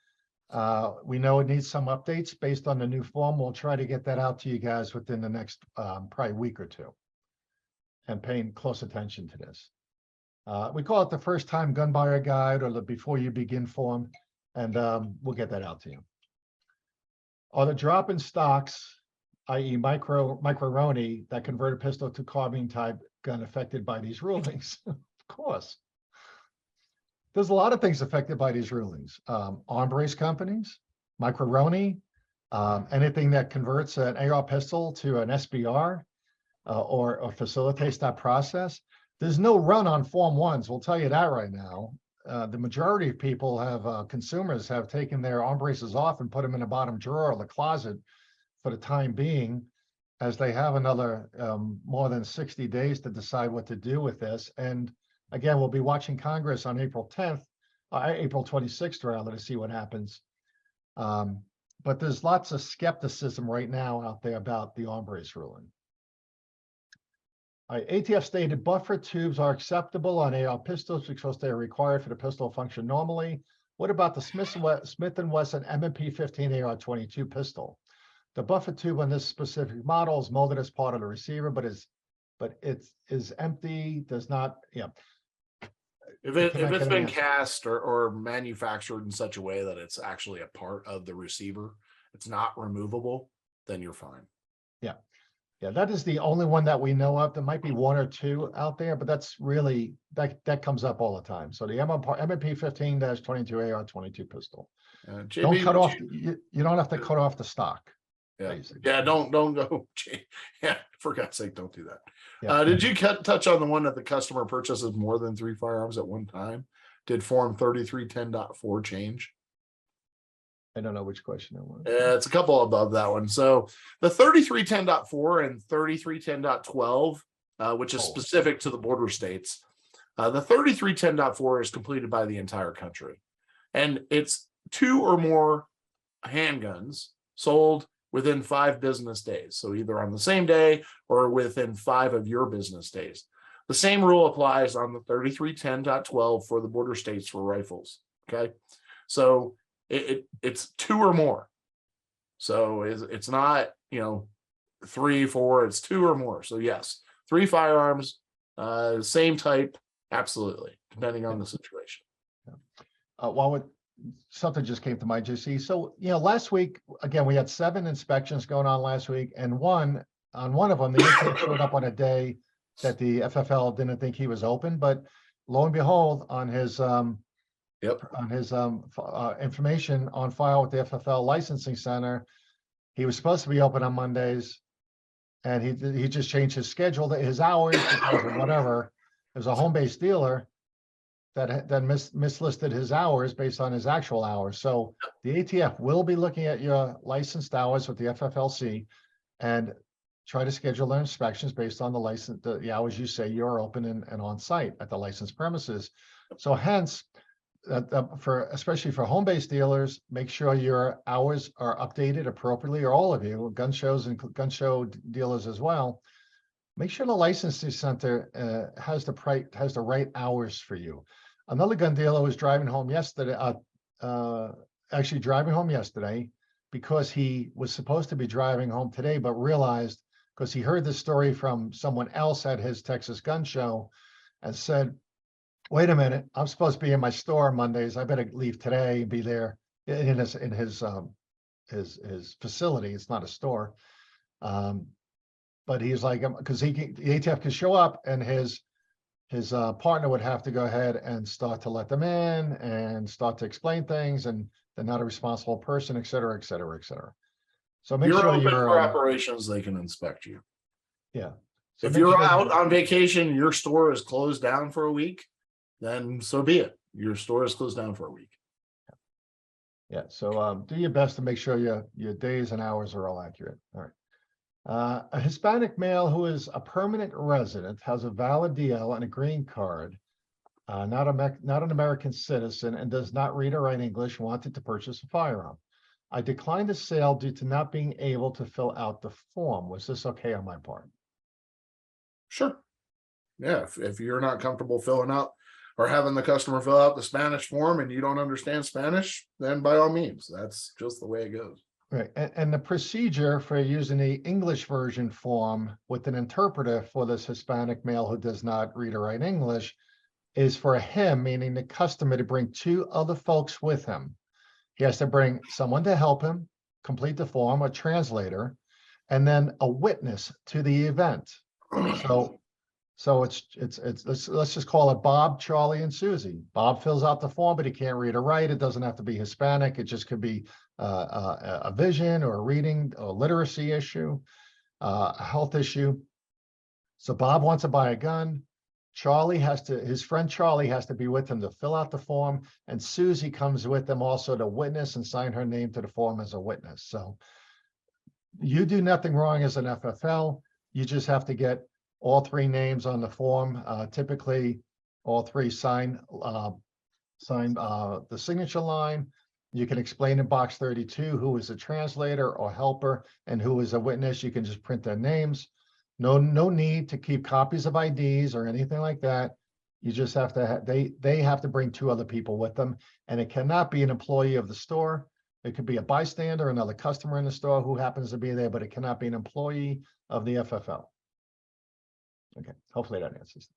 We know it needs some updates based on the new form. We'll try to get that out to you guys within the next probably week or two, and paying close attention to this. We call it the first time gun buyer guide or the before you begin form, and we'll get that out to you. Are the drop in stocks, i.e. micro-roni, that convert a pistol to carbine type gun affected by these rulings? Of course. There's a lot of things affected by these rulings. Arm brace companies, micro-roni, anything that converts an AR pistol to an SBR or facilitates that process. There's no run on Form 1s, we'll tell you that right now. The majority of people consumers have taken their arm braces off and put them in the bottom drawer of the closet for the time being, as they have another more than 60 days to decide what to do with this. And again, we'll be watching Congress on April 10th, April 26th rather, to see what happens. but there's lots of skepticism right now out there about the arm brace ruling. ATF stated buffer tubes are acceptable on AR pistols because they are required for the pistol to function normally. What about the Smith & Wesson M&P 15 AR-22 pistol? The buffer tube on this specific model is molded as part of the receiver, but it is empty, does not, If it's been cast or manufactured in such a way that it's actually a part of the receiver, it's not removable, then you're fine. Yeah, that is the only one that we know of. There might be one or two out there, but that's really, that comes up all the time. So the M&P 15-22 AR-22 pistol. JB, Don't cut off, you don't have to cut off the stock. Yeah, basically. yeah, don't go. Yeah, for God's sake, don't do that. Yeah. Did you touch on the one that the customer purchases more than 3 firearms at one time? Did Form 3310.4 change? I don't know which question it was. It's a couple above that one. So the 3310.4 and 3310.12, which is specific to the border states, the 3310.4 is completed by the entire country, and it's 2 or more handguns sold within 5 business days. So either on the same day or within 5 of your business days. The same rule applies on the 3310.12 for the border states for rifles. Okay, so it's 2 or more. So it's not 3, 4, it's 2 or more. So yes, 3 firearms, same type, absolutely, depending on the situation. Something just came to mind, JC. So, last week, again, we had 7 inspections going on last week, and on one of them, the ATF showed up on a day that the FFL didn't think he was open, but lo and behold, on his information on file with the FFL Licensing Center, he was supposed to be open on Mondays, and he just changed his schedule, his hours, because of whatever. There's a home-based dealer that mislisted his hours based on his actual hours. So the ATF will be looking at your licensed hours with the FFLC and try to schedule their inspections based on the hours you say you're open and on site at the licensed premises. So hence, especially for home-based dealers, make sure your hours are updated appropriately, or all of you, gun shows and gun show dealers as well. Make sure the licensing center has the right hours for you. Another gun dealer was driving home yesterday, because he was supposed to be driving home today, but realized, because he heard this story from someone else at his Texas gun show, and said, wait a minute, I'm supposed to be in my store Mondays. I better leave today and be there in his facility. It's not a store. But he's like, because the ATF can show up, and his partner would have to go ahead and start to let them in and start to explain things, and they're not a responsible person, et cetera, et cetera, et cetera. So make sure you're for operations, they can inspect you. Yeah. So if you're out on vacation, your store is closed down for a week, then so be it. Your store is closed down for a week. Yeah. So do your best to make sure your days and hours are all accurate. All right. A Hispanic male who is a permanent resident, has a valid DL and a green card, not an American citizen, and does not read or write English, wanted to purchase a firearm. I declined the sale due to not being able to fill out the form. Was this okay on my part? Sure. Yeah, if you're not comfortable filling out or having the customer fill out the Spanish form and you don't understand Spanish, then by all means, that's just the way it goes. Right, and the procedure for using the English version form with an interpreter for this Hispanic male who does not read or write English is for him, meaning the customer, to bring 2 other folks with him. He has to bring someone to help him complete the form, a translator, and then a witness to the event. So it's let's just call it Bob, Charlie, and Susie. Bob fills out the form, but he can't read or write. It doesn't have to be Hispanic. It just could be a vision or a reading or literacy issue, a health issue. So Bob wants to buy a gun. His friend Charlie has to be with him to fill out the form, and Susie comes with them also to witness and sign her name to the form as a witness. So you do nothing wrong as an FFL. You just have to get all 3 names on the form. Typically, all 3 sign the signature line, You can explain in box 32 who is a translator or helper and who is a witness. You can just print their names. No need to keep copies of IDs or anything like that. You just have to, they have to bring 2 other people with them, and it cannot be an employee of the store. It could be a bystander, another customer in the store who happens to be there, but it cannot be an employee of the FFL. Okay, hopefully that answers.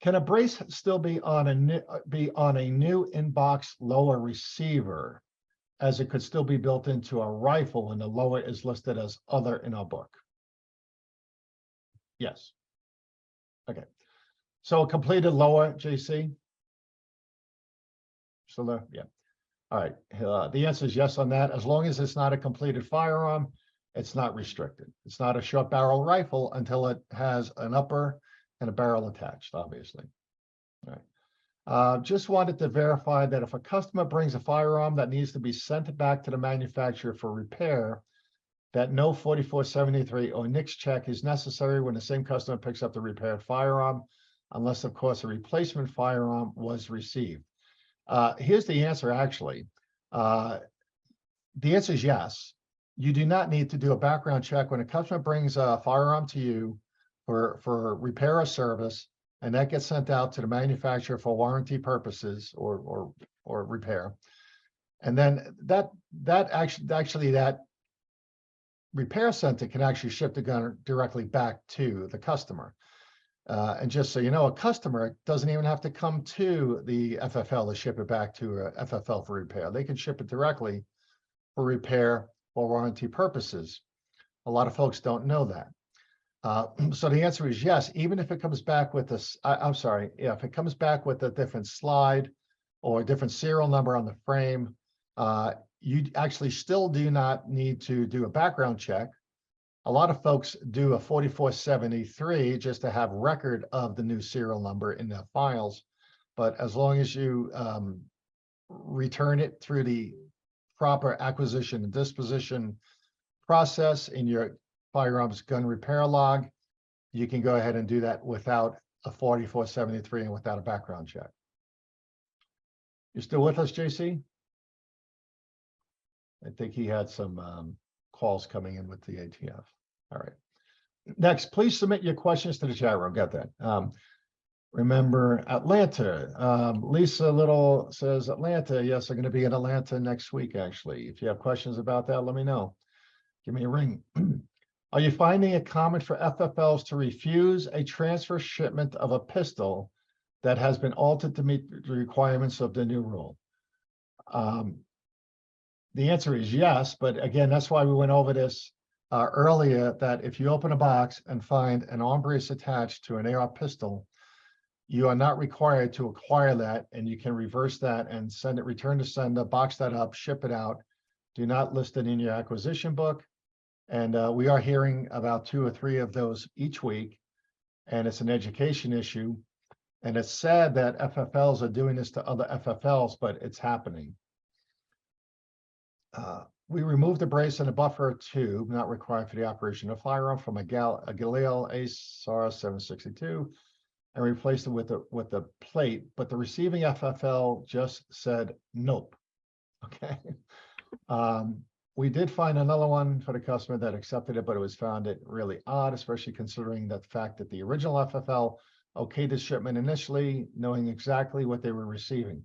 Can a brace still be on a new inbox lower receiver, as it could still be built into a rifle and the lower is listed as other in our book? Yes. Okay. So a completed lower, JC? Still there? Yeah. All right. The answer is yes on that. As long as it's not a completed firearm, it's not restricted. It's not a short barrel rifle until it has an upper and a barrel attached, obviously. All right. Just wanted to verify that if a customer brings a firearm that needs to be sent back to the manufacturer for repair, that no 4473 or NICS check is necessary when the same customer picks up the repaired firearm, unless, of course, a replacement firearm was received. Here's the answer, actually. The answer is yes. You do not need to do a background check when a customer brings a firearm to you for repair or service, and that gets sent out to the manufacturer for warranty purposes or repair. And then that repair center can actually ship the gun directly back to the customer. And just so you know, a customer doesn't even have to come to the FFL to ship it back to a FFL for repair. They can ship it directly for repair or warranty purposes. A lot of folks don't know that. So the answer is yes, even if it comes back with this, if it comes back with a different slide or a different serial number on the frame, you actually still do not need to do a background check. A lot of folks do a 4473 just to have record of the new serial number in their files. But as long as you return it through the proper acquisition and disposition process in your firearms gun repair log, you can go ahead and do that without a 4473 and without a background check. You still with us, JC? I think he had some calls coming in with the ATF. All right. Next, please submit your questions to the chat room. Got that. Remember Atlanta. Lisa Little says Atlanta. Yes, I'm going to be in Atlanta next week, actually. If you have questions about that, let me know. Give me a ring. Are you finding it common for FFLs to refuse a transfer shipment of a pistol that has been altered to meet the requirements of the new rule? The answer is yes, but again, that's why we went over this earlier, that if you open a box and find an arm brace attached to an AR pistol, you are not required to acquire that, and you can reverse that and send it, return to sender, box that up, ship it out. Do not list it in your acquisition book. And we are hearing about 2 or 3 of those each week, and it's an education issue. And it's sad that FFLs are doing this to other FFLs, but it's happening. We removed the brace and a buffer tube not required for the operation of firearm from a Galil ASAR 762 and replaced it with a plate, but the receiving FFL just said nope. Okay. We did find another one for the customer that accepted it, but it was found it really odd, especially considering the fact that the original FFL okayed the shipment initially, knowing exactly what they were receiving.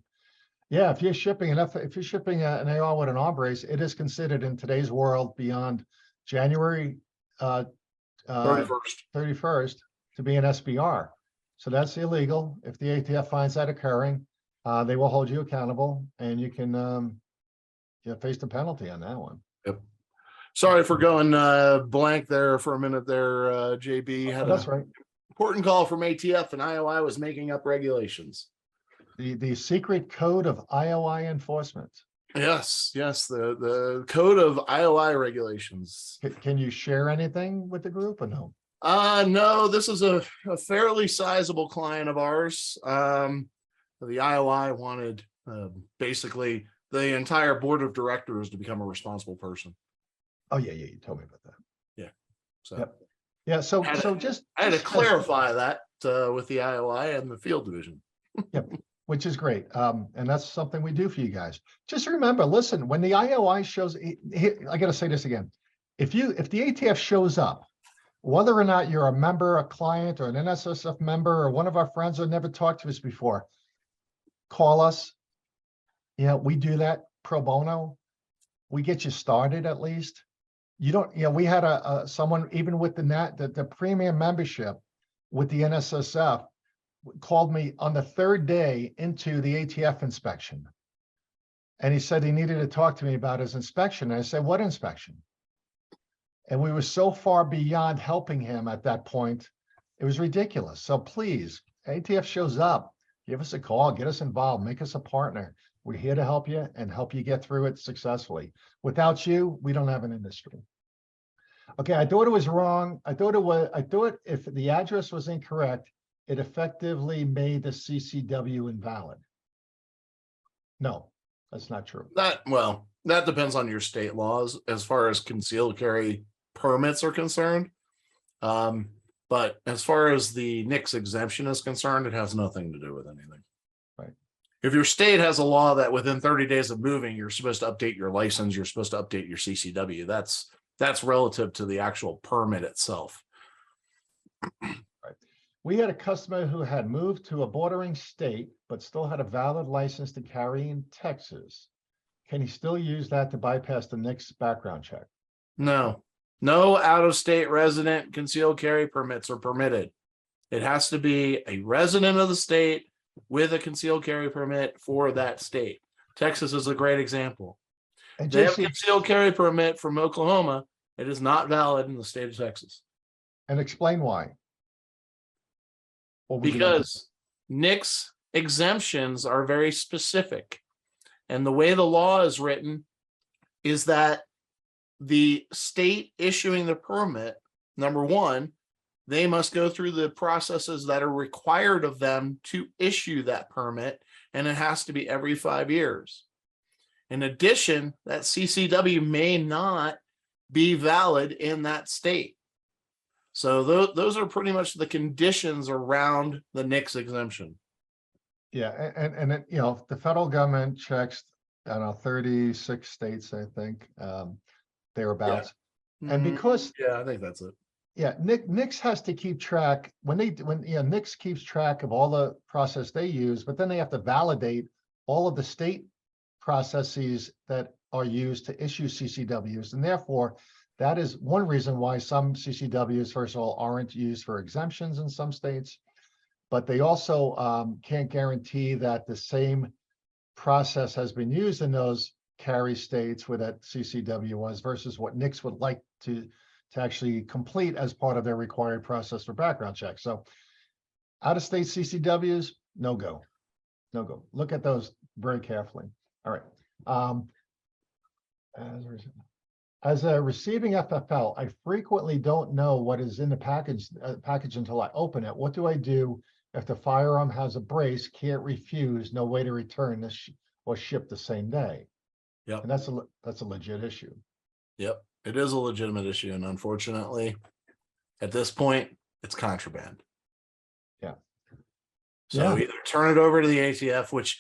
Yeah, if you're shipping an AR with an arm brace, it is considered in today's world beyond January 31st to be an SBR. So that's illegal. If the ATF finds that occurring, they will hold you accountable, and you can face the penalty on that one. Yep. Sorry for going blank there for a minute there, JB. Had That's right. Important call from ATF, and IOI was making up regulations. The secret code of IOI enforcement. Yes, the code of IOI regulations. Can you share anything with the group or no? No, this is a fairly sizable client of ours. The IOI wanted basically the entire board of directors to become a responsible person. Oh yeah, you told me about that. Yeah. So yep. Yeah, so I had to clarify that with the IOI and the field division. Yep. which is great. And that's something we do for you guys. Just remember, listen, when the IOI shows, I got to say this again. If the ATF shows up, whether or not you're a member, a client, or an NSSF member, or one of our friends who never talked to us before, call us. Yeah, we do that pro bono. We get you started at least. You don't, we had someone, even with the premium membership with the NSSF, called me on the third day into the ATF inspection. And he said he needed to talk to me about his inspection. And I said, what inspection? And we were so far beyond helping him at that point. It was ridiculous. So please, ATF shows up, give us a call, get us involved, make us a partner. We're here to help you and help you get through it successfully. Without you, we don't have an industry. Okay, I thought it was wrong. I thought if the address was incorrect, it effectively made the CCW invalid. No, that's not true. That depends on your state laws as far as concealed carry permits are concerned. But as far as the NICS exemption is concerned, it has nothing to do with anything. Right. If your state has a law that within 30 days of moving, you're supposed to update your license, you're supposed to update your CCW. That's relative to the actual permit itself. Right. We had a customer who had moved to a bordering state, but still had a valid license to carry in Texas. Can he still use that to bypass the NICS background check? No out-of-state resident concealed carry permits are permitted. It has to be a resident of the state with a concealed carry permit for that state. Texas is a great example. And They have a JC, concealed carry permit from Oklahoma. It is not valid in the state of Texas. and explain why. What would you like to- Because NICS exemptions are very specific. And the way the law is written is that the state issuing the permit, number one, they must go through the processes that are required of them to issue that permit, and it has to be every 5 years. In addition, that CCW may not be valid in that state. So those are pretty much the conditions around the NICS exemption. Yeah, and it, the federal government checks, I don't know, 36 states, I think, thereabouts. And because I think that's it. yeah, NICS has to keep track NICS keeps track of all the process they use, but then they have to validate all of the state processes that are used to issue CCWs. And therefore, that is one reason why some CCWs, first of all, aren't used for exemptions in some states, but they also can't guarantee that the same process has been used in those carry states where that CCW was versus what NICS would like to actually complete as part of their required process for background checks. So out-of-state CCWs, no go. Look at those very carefully. All right. As a receiving FFL, I frequently don't know what is in the package until I open it. What do I do if the firearm has a brace, can't refuse, no way to return this or ship the same day? Yep. And that's a legit issue. Yep. It is a legitimate issue. And unfortunately, at this point, it's contraband. Yeah. So either turn it over to the ATF, which,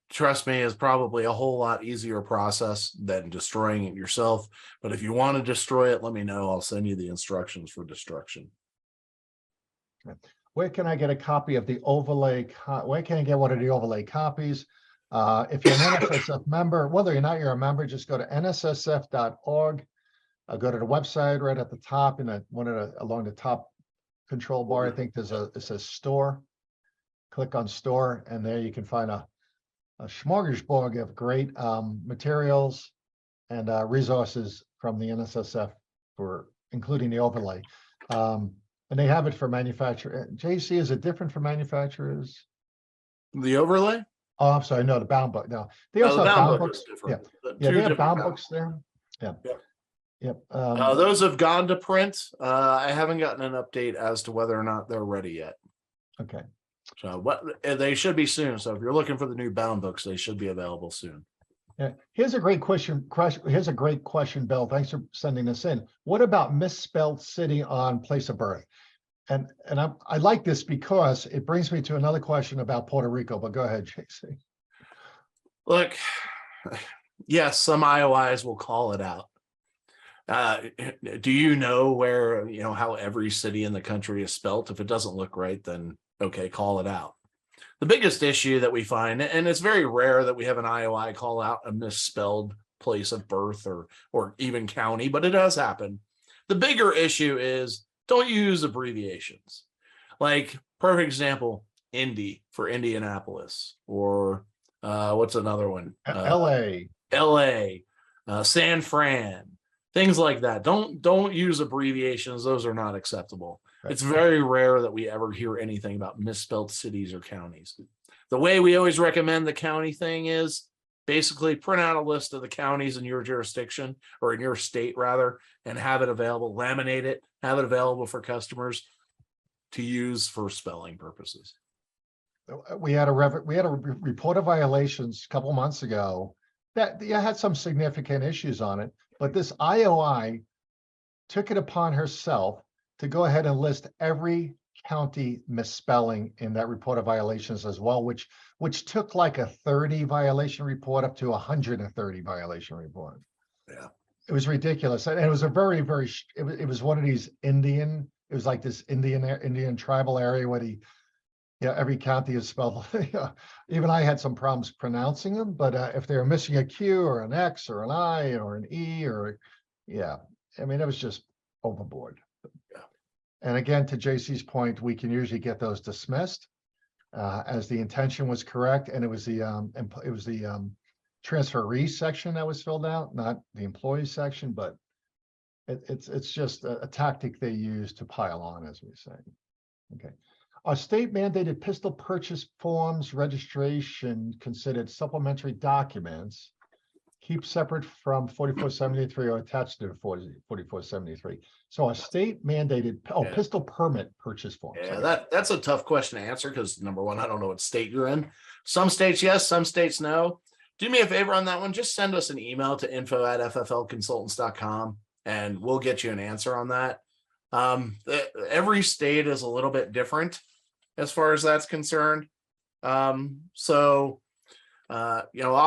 trust me, is probably a whole lot easier process than destroying it yourself. But if you want to destroy it, let me know. I'll send you the instructions for destruction. Where can I get a copy of the overlay? Where can I get one of the overlay copies? If you're an NSSF member, whether or not you're a member, just go to nssf.org. Go to the website right at the top, and along the top control bar, I think it says store. Click on store, and there you can find a smorgasbord of great materials and resources from the NSSF for including the overlay. And they have it for manufacturer. JC, is it different for manufacturers? The overlay? Oh, I'm sorry. No, the bound book. No, they also have bound books. Yeah, they have bound books there. Yeah. Yep. Those have gone to print. I haven't gotten an update as to whether or not they're ready yet. Okay. So they should be soon. So if you're looking for the new bound books, they should be available soon. Yeah. Here's a great question. Here's a great question, Bill. Thanks for sending this in. What about misspelled city on place of birth? I like this because it brings me to another question about Puerto Rico, but go ahead, JC. Look, yes, some IOIs will call it out. Do you know where, how every city in the country is spelt? If it doesn't look right, then okay, call it out. The biggest issue that we find, and it's very rare that we have an IOI call out a misspelled place of birth or even county, but it does happen. The bigger issue is don't use abbreviations. Like, perfect example, Indy for Indianapolis, or what's another one? LA, San Fran, things like that. Don't use abbreviations. Those are not acceptable. Right. It's very rare that we ever hear anything about misspelled cities or counties. The way we always recommend the county thing is basically print out a list of the counties in your jurisdiction, or in your state rather, and have it available, laminate it, have it available for customers to use for spelling purposes. We had a report of violations a couple months ago that had some significant issues on it, but this IOI took it upon herself to go ahead and list every county misspelling in that report of violations as well, which took like a 30 violation report up to 130 violation report. Yeah, it was ridiculous, and it was a very it was one of these it was like this Indian tribal area where every county is spelled. Even I had some problems pronouncing them, but if they were missing a Q or an X or an I or an E I mean, it was just overboard. Yeah. And again, to JC's point, we can usually get those dismissed as the intention was correct, and it was the transferee section that was filled out, not the employee section. But it's just a tactic they use to pile on, as we say. Okay. Are state mandated pistol purchase forms registration considered supplementary documents? Keep separate from 4473 or attached to 4473. So a state mandated pistol permit purchase form. Yeah, that's a tough question to answer because number one, I don't know what state you're in. Some states yes, some states no. Do me a favor on that one. Just send us an email to info@fflconsultants.com and we'll get you an answer on that. Every state is a little bit different as far as that's concerned. I'll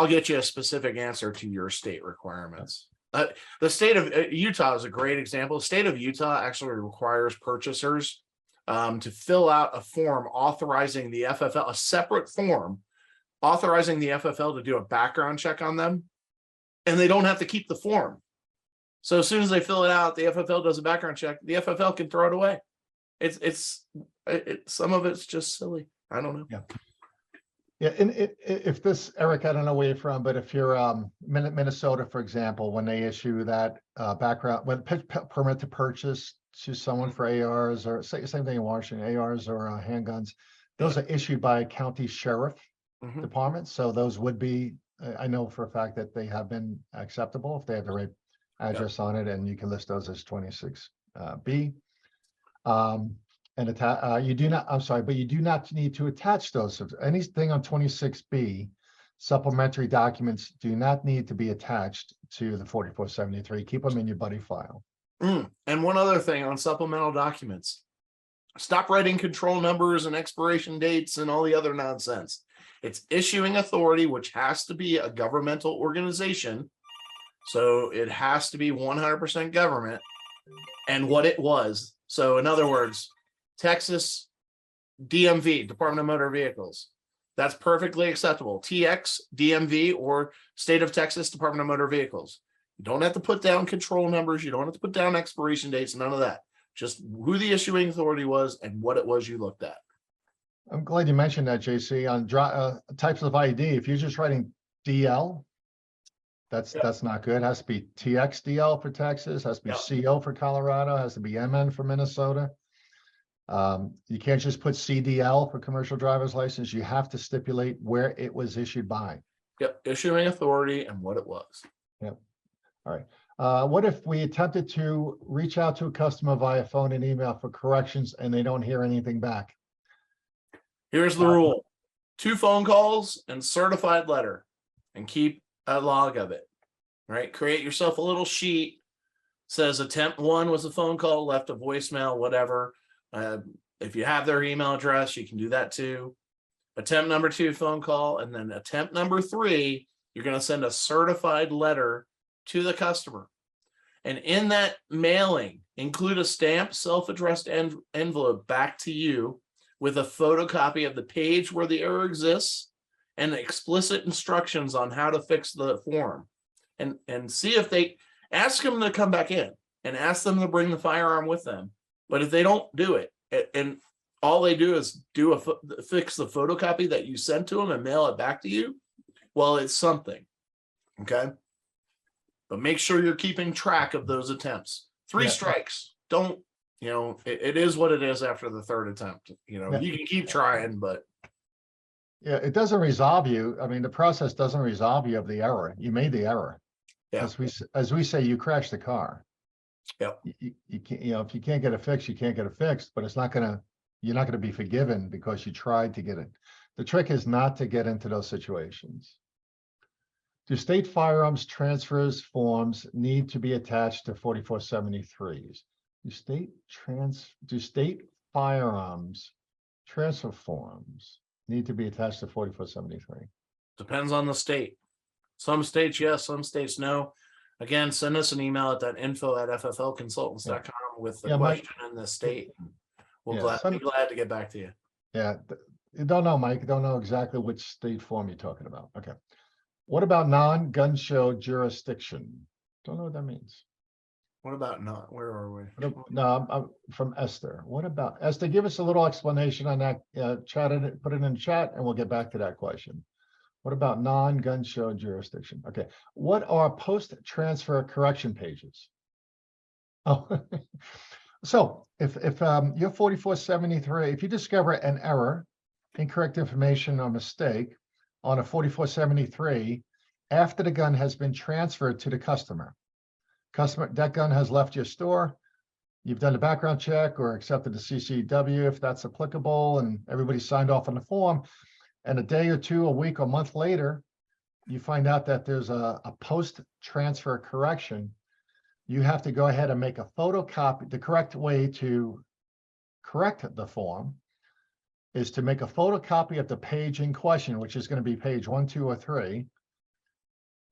get you a specific answer to your state requirements. The state of Utah is a great example. The state of Utah actually requires purchasers to fill out a form authorizing the FFL, a separate form authorizing the FFL to do a background check on them, and they don't have to keep the form. So as soon as they fill it out, the FFL does a background check. The FFL can throw it away. It's some of it's just silly. I don't know. Yeah, and if this, Eric, I don't know where you're from, but if you're Minnesota, for example, when they issue that permit to purchase to someone for ARs, or same thing in Washington, ARs or handguns, those are issued by county sheriff departments. So those would be, I know for a fact that they have been acceptable if they have the right address on it, and you can list those as 26B. You do not need to attach those. Anything on 26B, supplementary documents do not need to be attached to the 4473. Keep them in your buddy file. And one other thing on supplemental documents, stop writing control numbers and expiration dates and all the other nonsense. It's issuing authority, which has to be a governmental organization. So it has to be 100% government and what it was. So in other words, Texas DMV, Department of Motor Vehicles, that's perfectly acceptable. TX, DMV, or State of Texas Department of Motor Vehicles. You don't have to put down control numbers. You don't have to put down expiration dates, none of that. Just who the issuing authority was and what it was you looked at. I'm glad you mentioned that, JC. On types of ID, if you're just writing DL, that's not good. It has to be TXDL for Texas, has to be CO for Colorado, has to be MN for Minnesota. You can't just put CDL for commercial driver's license. You have to stipulate where it was issued by. Yep, issuing authority and what it was. Yep. All right. What if we attempted to reach out to a customer via phone and email for corrections and they don't hear anything back? Here's the rule: 2 phone calls and certified letter, and keep a log of it. All right. Create yourself a little sheet. Says attempt 1 was a phone call, left a voicemail, whatever. If you have their email address, you can do that too. Attempt number 2, phone call, and then attempt number 3, you're going to send a certified letter to the customer. And in that mailing, include a stamped self-addressed envelope back to you with a photocopy of the page where the error exists and explicit instructions on how to fix the form. And see if they ask them to come back in and ask them to bring the firearm with them. But if they don't do it, and all they do is fix the photocopy that you sent to them and mail it back to you, well, it's something. Okay. But make sure you're keeping track of those attempts. 3 strikes. Don't, it is what it is after the 3rd attempt. You can keep trying, but. Yeah, it doesn't resolve you. I mean, the process doesn't resolve you of the error. You made the error. Yeah. As we say, you crashed the car. Yep. You can't, if you can't get it fixed, you can't get it fixed, but you're not gonna be forgiven because you tried to get it. The trick is not to get into those situations. Do state firearms transfers forms need to be attached to 4473s? Do state firearms transfer forms need to be attached to 4473? Depends on the state. Some states, yes, some states, no. Again, send us an email at that info@fflconsultants.com with the question in the state. We'll be glad to get back to you. Yeah, you don't know, Mike. You don't know exactly which state form you're talking about. Okay. What about non-gun show jurisdiction? Don't know what that means. What about not? Where are we? No, I'm from Esther. What about Esther? Give us a little explanation on that. Put it in chat, and we'll get back to that question. What about non-gun show jurisdiction? Okay. What are post-transfer correction pages? Oh, so if you're 4473, if you discover an error, incorrect information, or mistake on a 4473 after the gun has been transferred to the customer, that gun has left your store, you've done a background check or accepted the CCW if that's applicable, and everybody signed off on the form, and a day or two, a week, or month later, you find out that there's a post-transfer correction, you have to go ahead and make a photocopy. The correct way to correct the form is to make a photocopy of the page in question, which is going to be page 1, 2, or 3.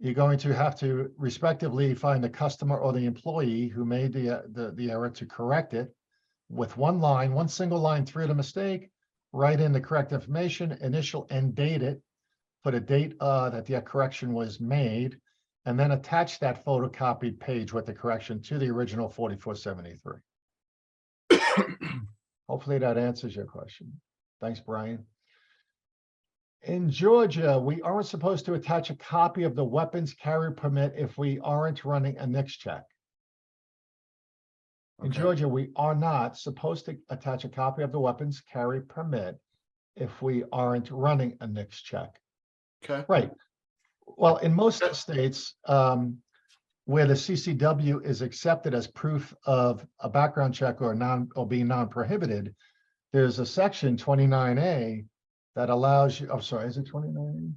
You're going to have to respectively find the customer or the employee who made the error to correct it with one single line through the mistake, write in the correct information, initial and date it, put a date that the correction was made, and then attach that photocopied page with the correction to the original 4473. Hopefully that answers your question. Thanks, Brian. In Georgia, we aren't supposed to attach a copy of the weapons carry permit if we aren't running a NICS check. In Georgia, we are not supposed to attach a copy of the weapons carry permit if we aren't running a NICS check. Okay. Right. Well, in most states where the CCW is accepted as proof of a background check or being non-prohibited, there's a section 29A that allows you, I'm sorry, is it 29A?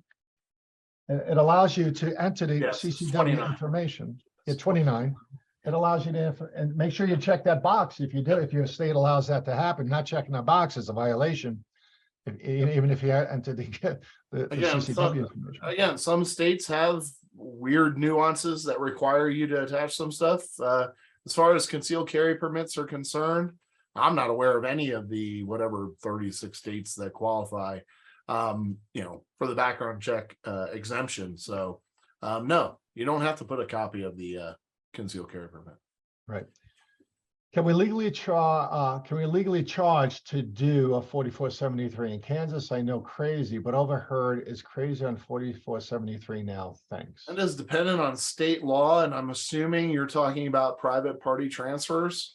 It allows you to enter the CCW information. It's 29. It allows you to, and make sure you check that box if you do, if your state allows that to happen. Not checking that box is a violation, even if you enter the CCW information. Again, some states have weird nuances that require you to attach some stuff. As far as concealed carry permits are concerned, I'm not aware of any of the whatever 36 states that qualify, for the background check exemption. So, no, you don't have to put a copy of the concealed carry permit. Right. Can we legally charge to do a 4473 in Kansas? I know crazy, but overheard is crazy on 4473 now. Thanks. It is dependent on state law, and I'm assuming you're talking about private party transfers.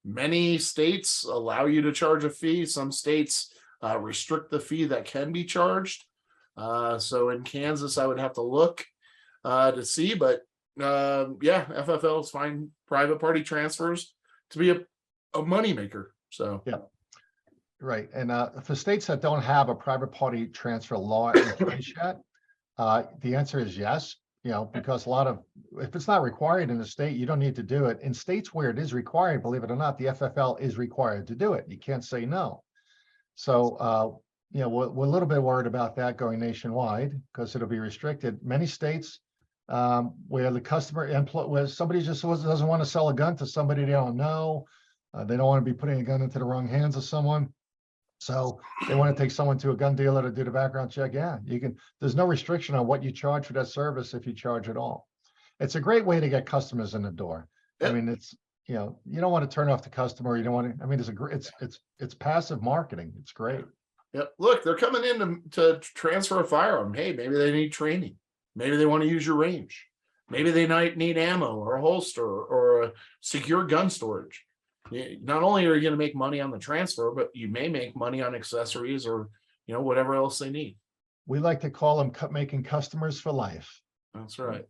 Many states allow you to charge a fee. Some states restrict the fee that can be charged. So in Kansas, I would have to look to see, but FFLs find private party transfers to be a moneymaker. So yeah, right. And for states that don't have a private party transfer law in place yet, the answer is yes. because if it's not required in the state, you don't need to do it. In states where it is required, believe it or not, the FFL is required to do it. You can't say no. So, we're a little bit worried about that going nationwide because it'll be restricted. Many states where the customer where somebody just doesn't want to sell a gun to somebody they don't know. They don't want to be putting a gun into the wrong hands of someone. So they want to take someone to a gun dealer to do the background check. Yeah, you can. There's no restriction on what you charge for that service if you charge at all. It's a great way to get customers in the door. Yep. I mean, it's you don't want to turn off the customer. You don't want to. I mean, it's passive marketing. It's great. Yep. Look, they're coming in to transfer a firearm. Hey, maybe they need training. Maybe they want to use your range. Maybe they might need ammo or a holster or a secure gun storage. Not only are you going to make money on the transfer, but you may make money on accessories or, whatever else they need. We like to call them making customers for life. That's right.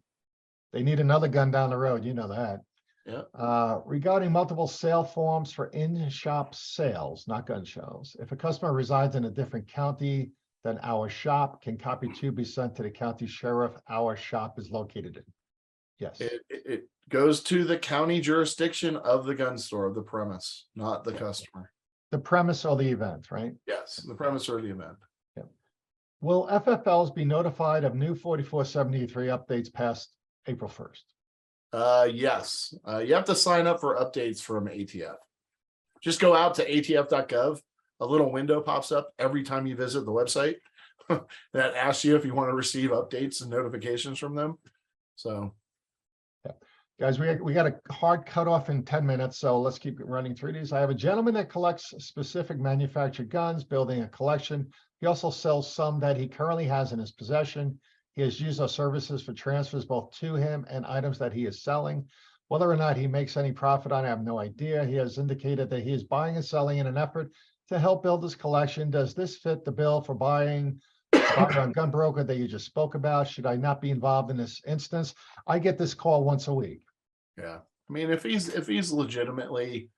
They need another gun down the road. You know that. Yeah. Regarding multiple sale forms for in-shop sales, not gun shows. If a customer resides in a different county than our shop, can copy 2 be sent to the county sheriff our shop is located in? Yes. It goes to the county jurisdiction of the gun store, of the premise, not the customer. The premise or the event, right? Yes, the premise or the event. Yeah. Will FFLs be notified of new 4473 updates past April 1st? Yes. You have to sign up for updates from ATF. Just go out to atf.gov. A little window pops up every time you visit the website that asks you if you want to receive updates and notifications from them. So. Guys, we got a hard cutoff in 10 minutes, so let's keep running through these. I have a gentleman that collects specific manufactured guns, building a collection. He also sells some that he currently has in his possession. He has used our services for transfers both to him and items that he is selling. Whether or not he makes any profit on it, I have no idea. He has indicated that he is buying and selling in an effort to help build his collection. Does this fit the bill for buying a gun broker that you just spoke about? Should I not be involved in this instance? I get this call once a week. Yeah, I mean, if he's legitimately,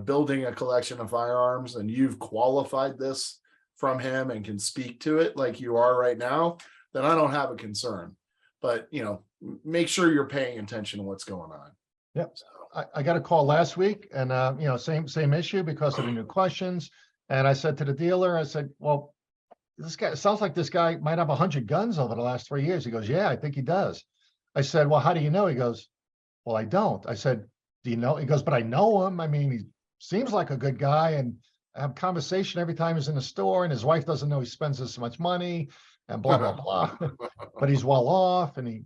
building a collection of firearms and you've qualified this from him and can speak to it like you are right now, then I don't have a concern. But make sure you're paying attention to what's going on. Yep. So. I got a call last week, and same issue because of the new questions. And I said to the dealer, I said, well, this guy, it sounds like this guy might have 100 guns over the last 3 years. He goes, yeah, I think he does. I said, well, how do you know? He goes, well, I don't. I said, do you know? He goes, but I know him. I mean, he seems like a good guy, and I have conversation every time he's in the store, and his wife doesn't know he spends this much money and blah, blah, blah, but he's well off. And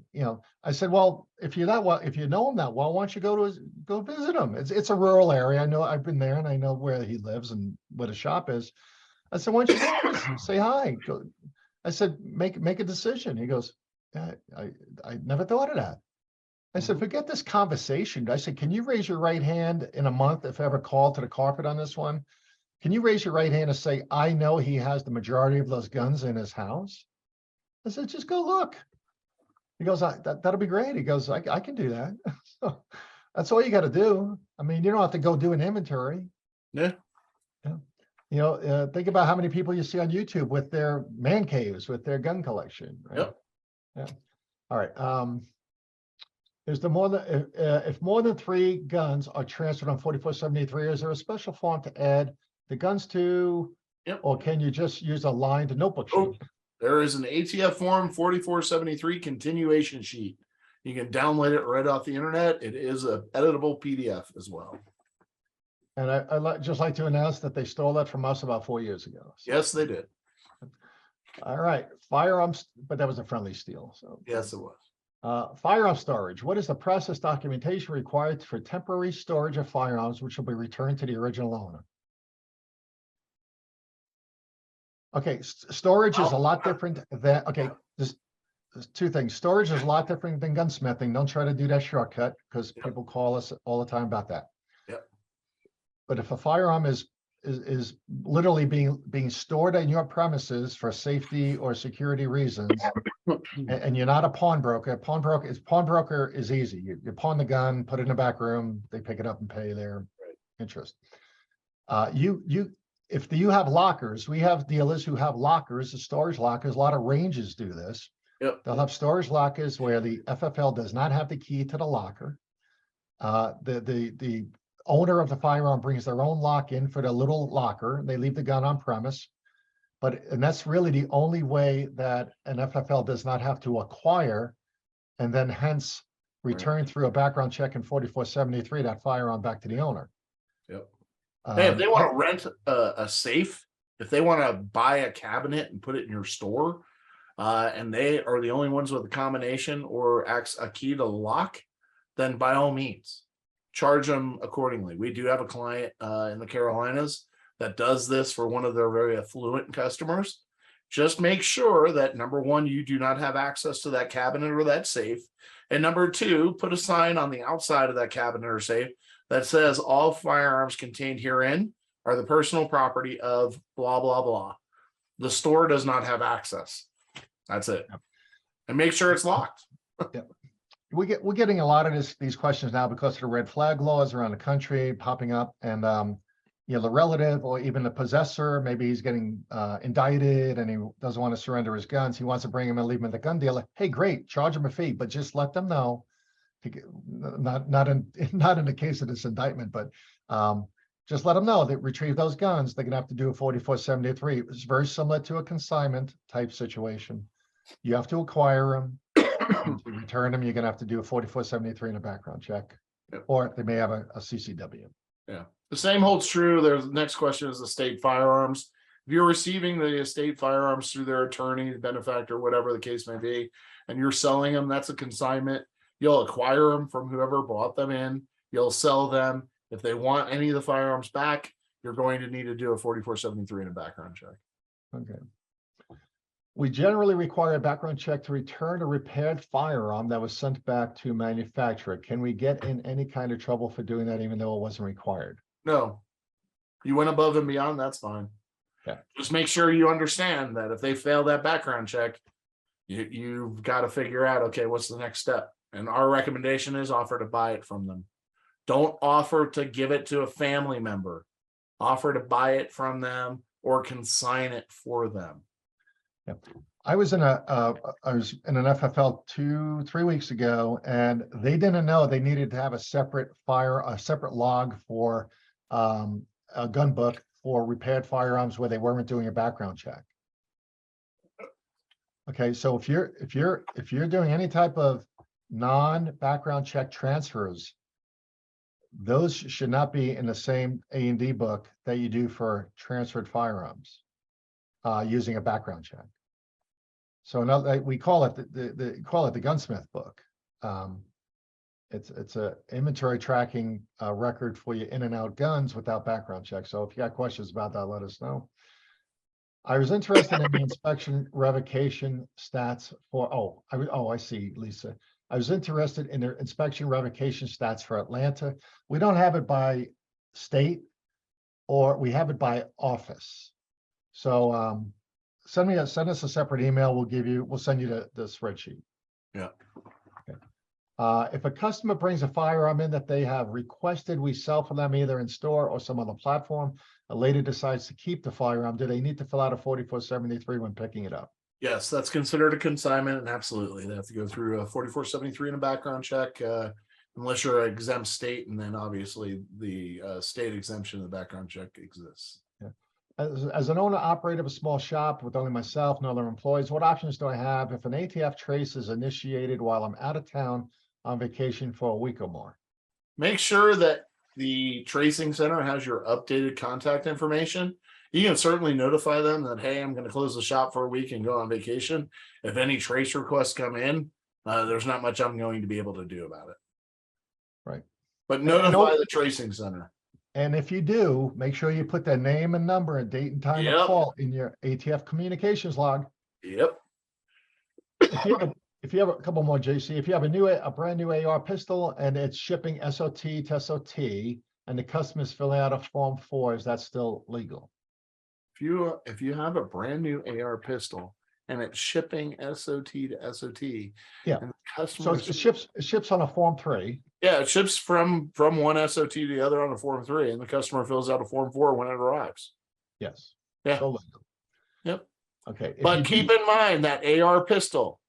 I said, well, if you know him that well, why don't you go visit him? It's a rural area. I know, I've been there and I know where he lives and where the shop is. I said, why don't you go say hi? I said, make a decision. He goes, yeah, I never thought of that. I said, forget this conversation. I said, can you raise your right hand in a month if I ever call to the carpet on this one? Can you raise your right hand and say, I know he has the majority of those guns in his house? I said, just go look. He goes, that'll be great. He goes, I can do that. So that's all you got to do. I mean, you don't have to go do an inventory. Yeah. Think about how many people you see on YouTube with their man caves, with their gun collection. Right? Yep. Yeah. All right. Is there more than if more than 3 guns are transferred on 4473? Is there a special form to add the guns to? Yep. Or can you just use a lined notebook sheet? There is an ATF Form 4473 continuation sheet. You can download it right off the internet. It is an editable PDF as well. And I'd just like to announce that they stole that from us about 4 years ago. So. Yes, they did. All right, firearms, but that was a friendly steal. So yes, it was. Firearm storage. What is the process documentation required for temporary storage of firearms, which will be returned to the original owner? Okay, storage is a lot different than, okay, there's 2 things. Storage is a lot different than gunsmithing. Don't try to do that shortcut because people call us all the time about that. Yep. But if a firearm is literally being stored in your premises for safety or security reasons, and you're not a pawnbroker. Pawnbroker is easy. You pawn the gun, put it in the back room, they pick it up and pay their interest. If you have lockers, we have dealers who have lockers, the storage lockers. A lot of ranges do this. Yep. They'll have storage lockers where the FFL does not have the key to the locker. The owner of the firearm brings their own lock in for the little locker. They leave the gun on premise. And that's really the only way that an FFL does not have to acquire and then hence return through a background check in 4473 that firearm back to the owner. Yep. Hey, if they Um, want to rent a safe, if they want to buy a cabinet and put it in your store, and they are the only ones with a combination or a key to the lock, then by all means, charge them accordingly. We do have a client in the Carolinas that does this for one of their very affluent customers. Just make sure that number one, you do not have access to that cabinet or that safe. And number two, put a sign on the outside of that cabinet or safe that says all firearms contained herein are the personal property of blah, blah, blah. The store does not have access. That's it. And make sure it's locked. We're getting a lot of these questions now because of the red flag laws around the country popping up, and the relative or even the possessor, maybe he's getting indicted and he doesn't want to surrender his guns. He wants to bring him and leave him at the gun dealer. Hey, great, charge him a fee, but just let them know. Not in the case of this indictment, but just let them know that retrieve those guns. They're gonna have to do a 4473. It's very similar to a consignment type situation. You have to acquire them. To return them, you're gonna have to do a 4473 and a background check, or they may have a CCW. Yeah, the same holds true. There's the next question is estate firearms. If you're receiving the estate firearms through their attorney, benefactor, whatever the case may be, and you're selling them, that's a consignment. You'll acquire them from whoever brought them in. You'll sell them. If they want any of the firearms back, you're going to need to do a 4473 and a background check. Okay. We generally require a background check to return a repaired firearm that was sent back to manufacturer. Can we get in any kind of trouble for doing that even though it wasn't required? No, you went above and beyond, that's fine. Yeah. Just make sure you understand that if they fail that background check, you've got to figure out, okay, what's the next step? And our recommendation is offer to buy it from them. Don't offer to give it to a family member. Offer to buy it from them or consign it for them. I was in an FFL 2-3 weeks ago, and they didn't know they needed to have a separate log for a gun book for repaired firearms where they weren't doing a background check. Okay, so if you're doing any type of non-background check transfers, those should not be in the same A&D book that you do for transferred firearms using a background check. So another, we call it the gunsmith book. It's a inventory tracking record for your in and out guns without background check. So if you got questions about that, let us know. I was interested in the inspection revocation stats for, I see, Lisa. I was interested in the inspection revocation stats for Atlanta. We don't have it by state, or we have it by office. So send us a separate email. We'll send you the spreadsheet. Yeah. Okay. If a customer brings a firearm in that they have requested we sell for them either in store or some other platform, a lady decides to keep the firearm, do they need to fill out a 4473 when picking it up? Yes, that's considered a consignment, and absolutely they have to go through a 4473 and a background check, unless you're an exempt state, and then obviously the state exemption of the background check exists. Yeah. As an owner operator of a small shop with only myself, no other employees, what options do I have if an ATF trace is initiated while I'm out of town on vacation for a week or more? Make sure that the tracing center has your updated contact information. You can certainly notify them that, hey, I'm going to close the shop for a week and go on vacation. If any trace requests come in, there's not much I'm going to be able to do about it. Right. But notify the tracing center. And if you do, make sure you put their name and number and date and time of call in your ATF communications log. Yep. If you have a couple more, JC, if you have a brand new AR pistol and it's shipping SOT to SOT and the customer's filling out a Form 4, is that still legal? If you have a brand new AR pistol and it's shipping SOT to SOT, yeah, and the customer, so it ships on a Form 3. Yeah, it ships from one SOT to the other on a Form 3, and the customer fills out a Form 4 when it arrives. Yes. Yeah. So legal. Yep. Okay. But keep in mind that AR pistol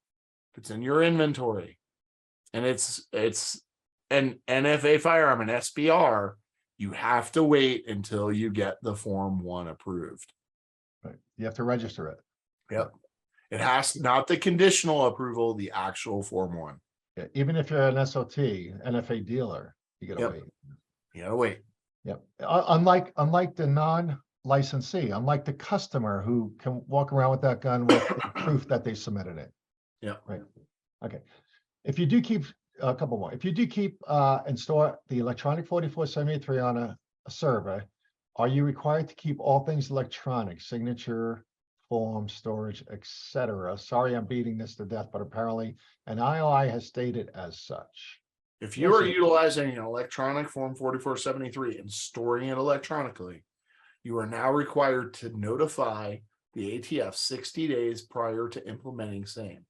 if it's in your inventory, and it's an NFA firearm, an SBR, you have to wait until you get the Form 1 approved. Right. You have to register it. Yep. It has, not the conditional approval, the actual Form 1. Yeah. Even if you're an SOT, NFA dealer, you gotta Yep. wait. You gotta wait. Yep. Unlike the non-licensee, unlike the customer who can walk around with that gun with proof that they submitted it. Yeah. Right. Okay. If you do keep a couple more, if you do keep and store the electronic 4473 on a server, are you required to keep all things electronic, signature, form, storage, etc.? Sorry, I'm beating this to death, but apparently an IOI has stated as such. If you are utilizing an electronic Form 4473 and storing it electronically, you are now required to notify the ATF 60 days prior to implementing same.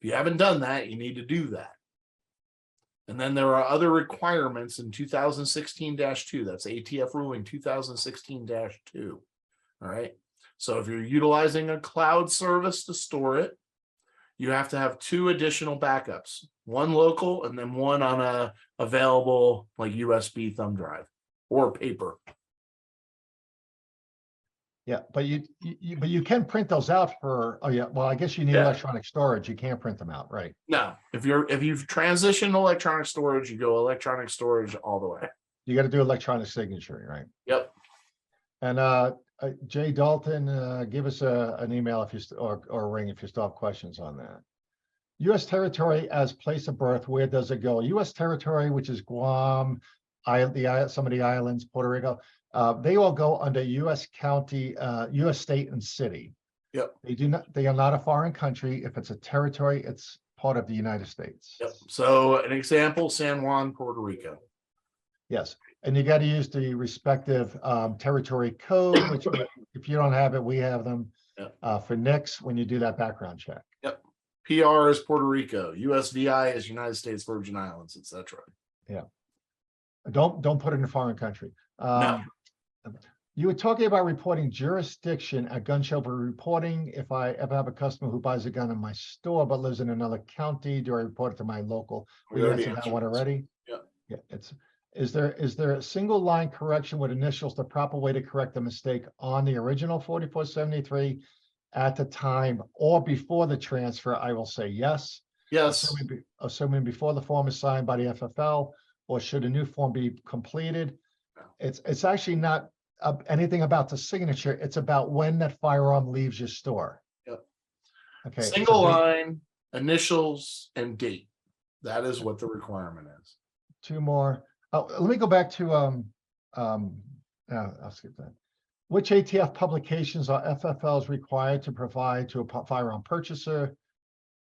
If you haven't done that, you need to do that. And then there are other requirements in 2016-2. That's ATF ruling 2016-2. All right. So if you're utilizing a cloud service to store it, you have to have 2 additional backups, one local and then one on a available like USB thumb drive or paper. Yeah, but you can print those out for, oh yeah, well, I guess you need electronic storage. You can't print them out, right? No, if you've transitioned to electronic storage, you go electronic storage all the way. You got to do electronic signature, right? Yep. And Jay Dalton, give us an email if you or a ring if you still have questions on that. U.S. territory as place of birth, where does it go? U.S. territory, which is Guam, some of the islands, Puerto Rico, they all go under U.S. county, U.S. state and city. Yep. They are not a foreign country. If it's a territory, it's part of the United States. Yep. So an example, San Juan, Puerto Rico. Yes. And you got to use the respective territory code, which if you don't have it, we have them. Yep. For NICS when you do that background check. Yep. PR is Puerto Rico. USVI is United States Virgin Islands, etc. Yeah. Don't put it in a foreign country. No. You were talking about reporting jurisdiction at gun show for reporting. If I ever have a customer who buys a gun in my store but lives in another county, do I report it to my local? We answered that one already. Yeah. Yeah. Is there a single line correction with initials the proper way to correct the mistake on the original 4473 at the time or before the transfer? I will say yes. Yes. Assuming before the form is signed by the FFL, or should a new form be completed? It's actually not anything about the signature. It's about when that firearm leaves your store. Yep. Okay. Single line, initials, and date. That is what the requirement is. 2 more. Oh, let me go back to I'll skip that. Which ATF publications are FFLs required to provide to a firearm purchaser?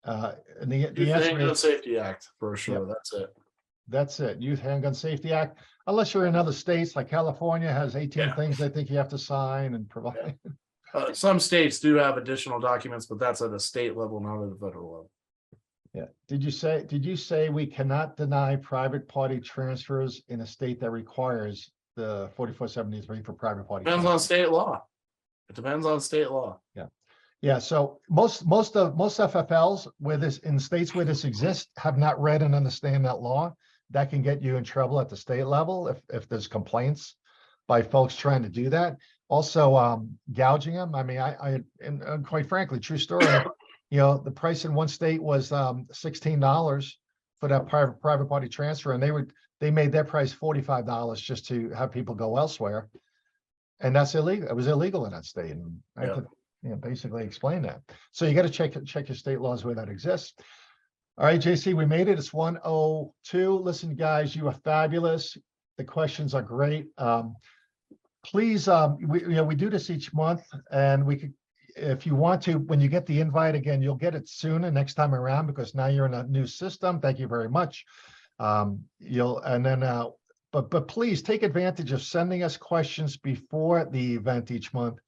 And the answer Handgun is Safety Act for sure. Yep. That's it. That's it. Youth Handgun Safety Act. Unless you're in other states, like California has 18 things I think you have to sign and provide. Some states do have additional documents, but that's at a state level, not at a federal level. Yeah. Did you say we cannot deny private party transfers in a state that requires the 4473 for private party? Depends on state law. It depends on state law. Yeah. Yeah. So most FFLs where this in states where this exists have not read and understand that law. That can get you in trouble at the state level if there's complaints by folks trying to do that. Also, gouging them. I mean, and quite frankly, true story. You know, the price in one state was $16 for that private party transfer, and they made their price $45 just to have people go elsewhere, and that's illegal. It was illegal in that state, and I have to basically explain that. So you got to check your state laws where that exists. All right, JC, we made it. It's 1:02. Listen, guys, you are fabulous. The questions are great. Please, we do this each month, and we could, if you want to, when you get the invite again, you'll get it sooner next time around because now you're in a new system. Thank you very much. But please take advantage of sending us questions before the event each month.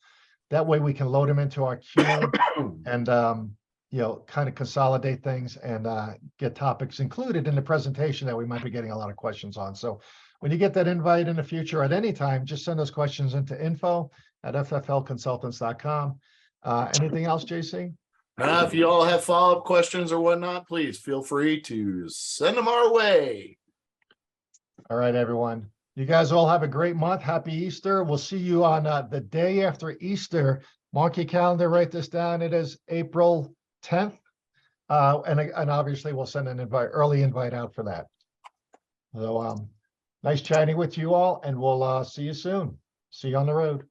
That way we can load them into our queue and kind of consolidate things and get topics included in the presentation that we might be getting a lot of questions on. So when you get that invite in the future at any time, just send those questions into info@fflconsultants.com. Anything else, JC? Now, if you all have follow-up questions or whatnot, please feel free to send them our way. All right, everyone. You guys all have a great month. Happy Easter. We'll see you on the day after Easter. Mark your calendar, write this down. It is April 10th. And obviously we'll send an early invite out for that. So nice chatting with you all, and we'll see you soon. See you on the road.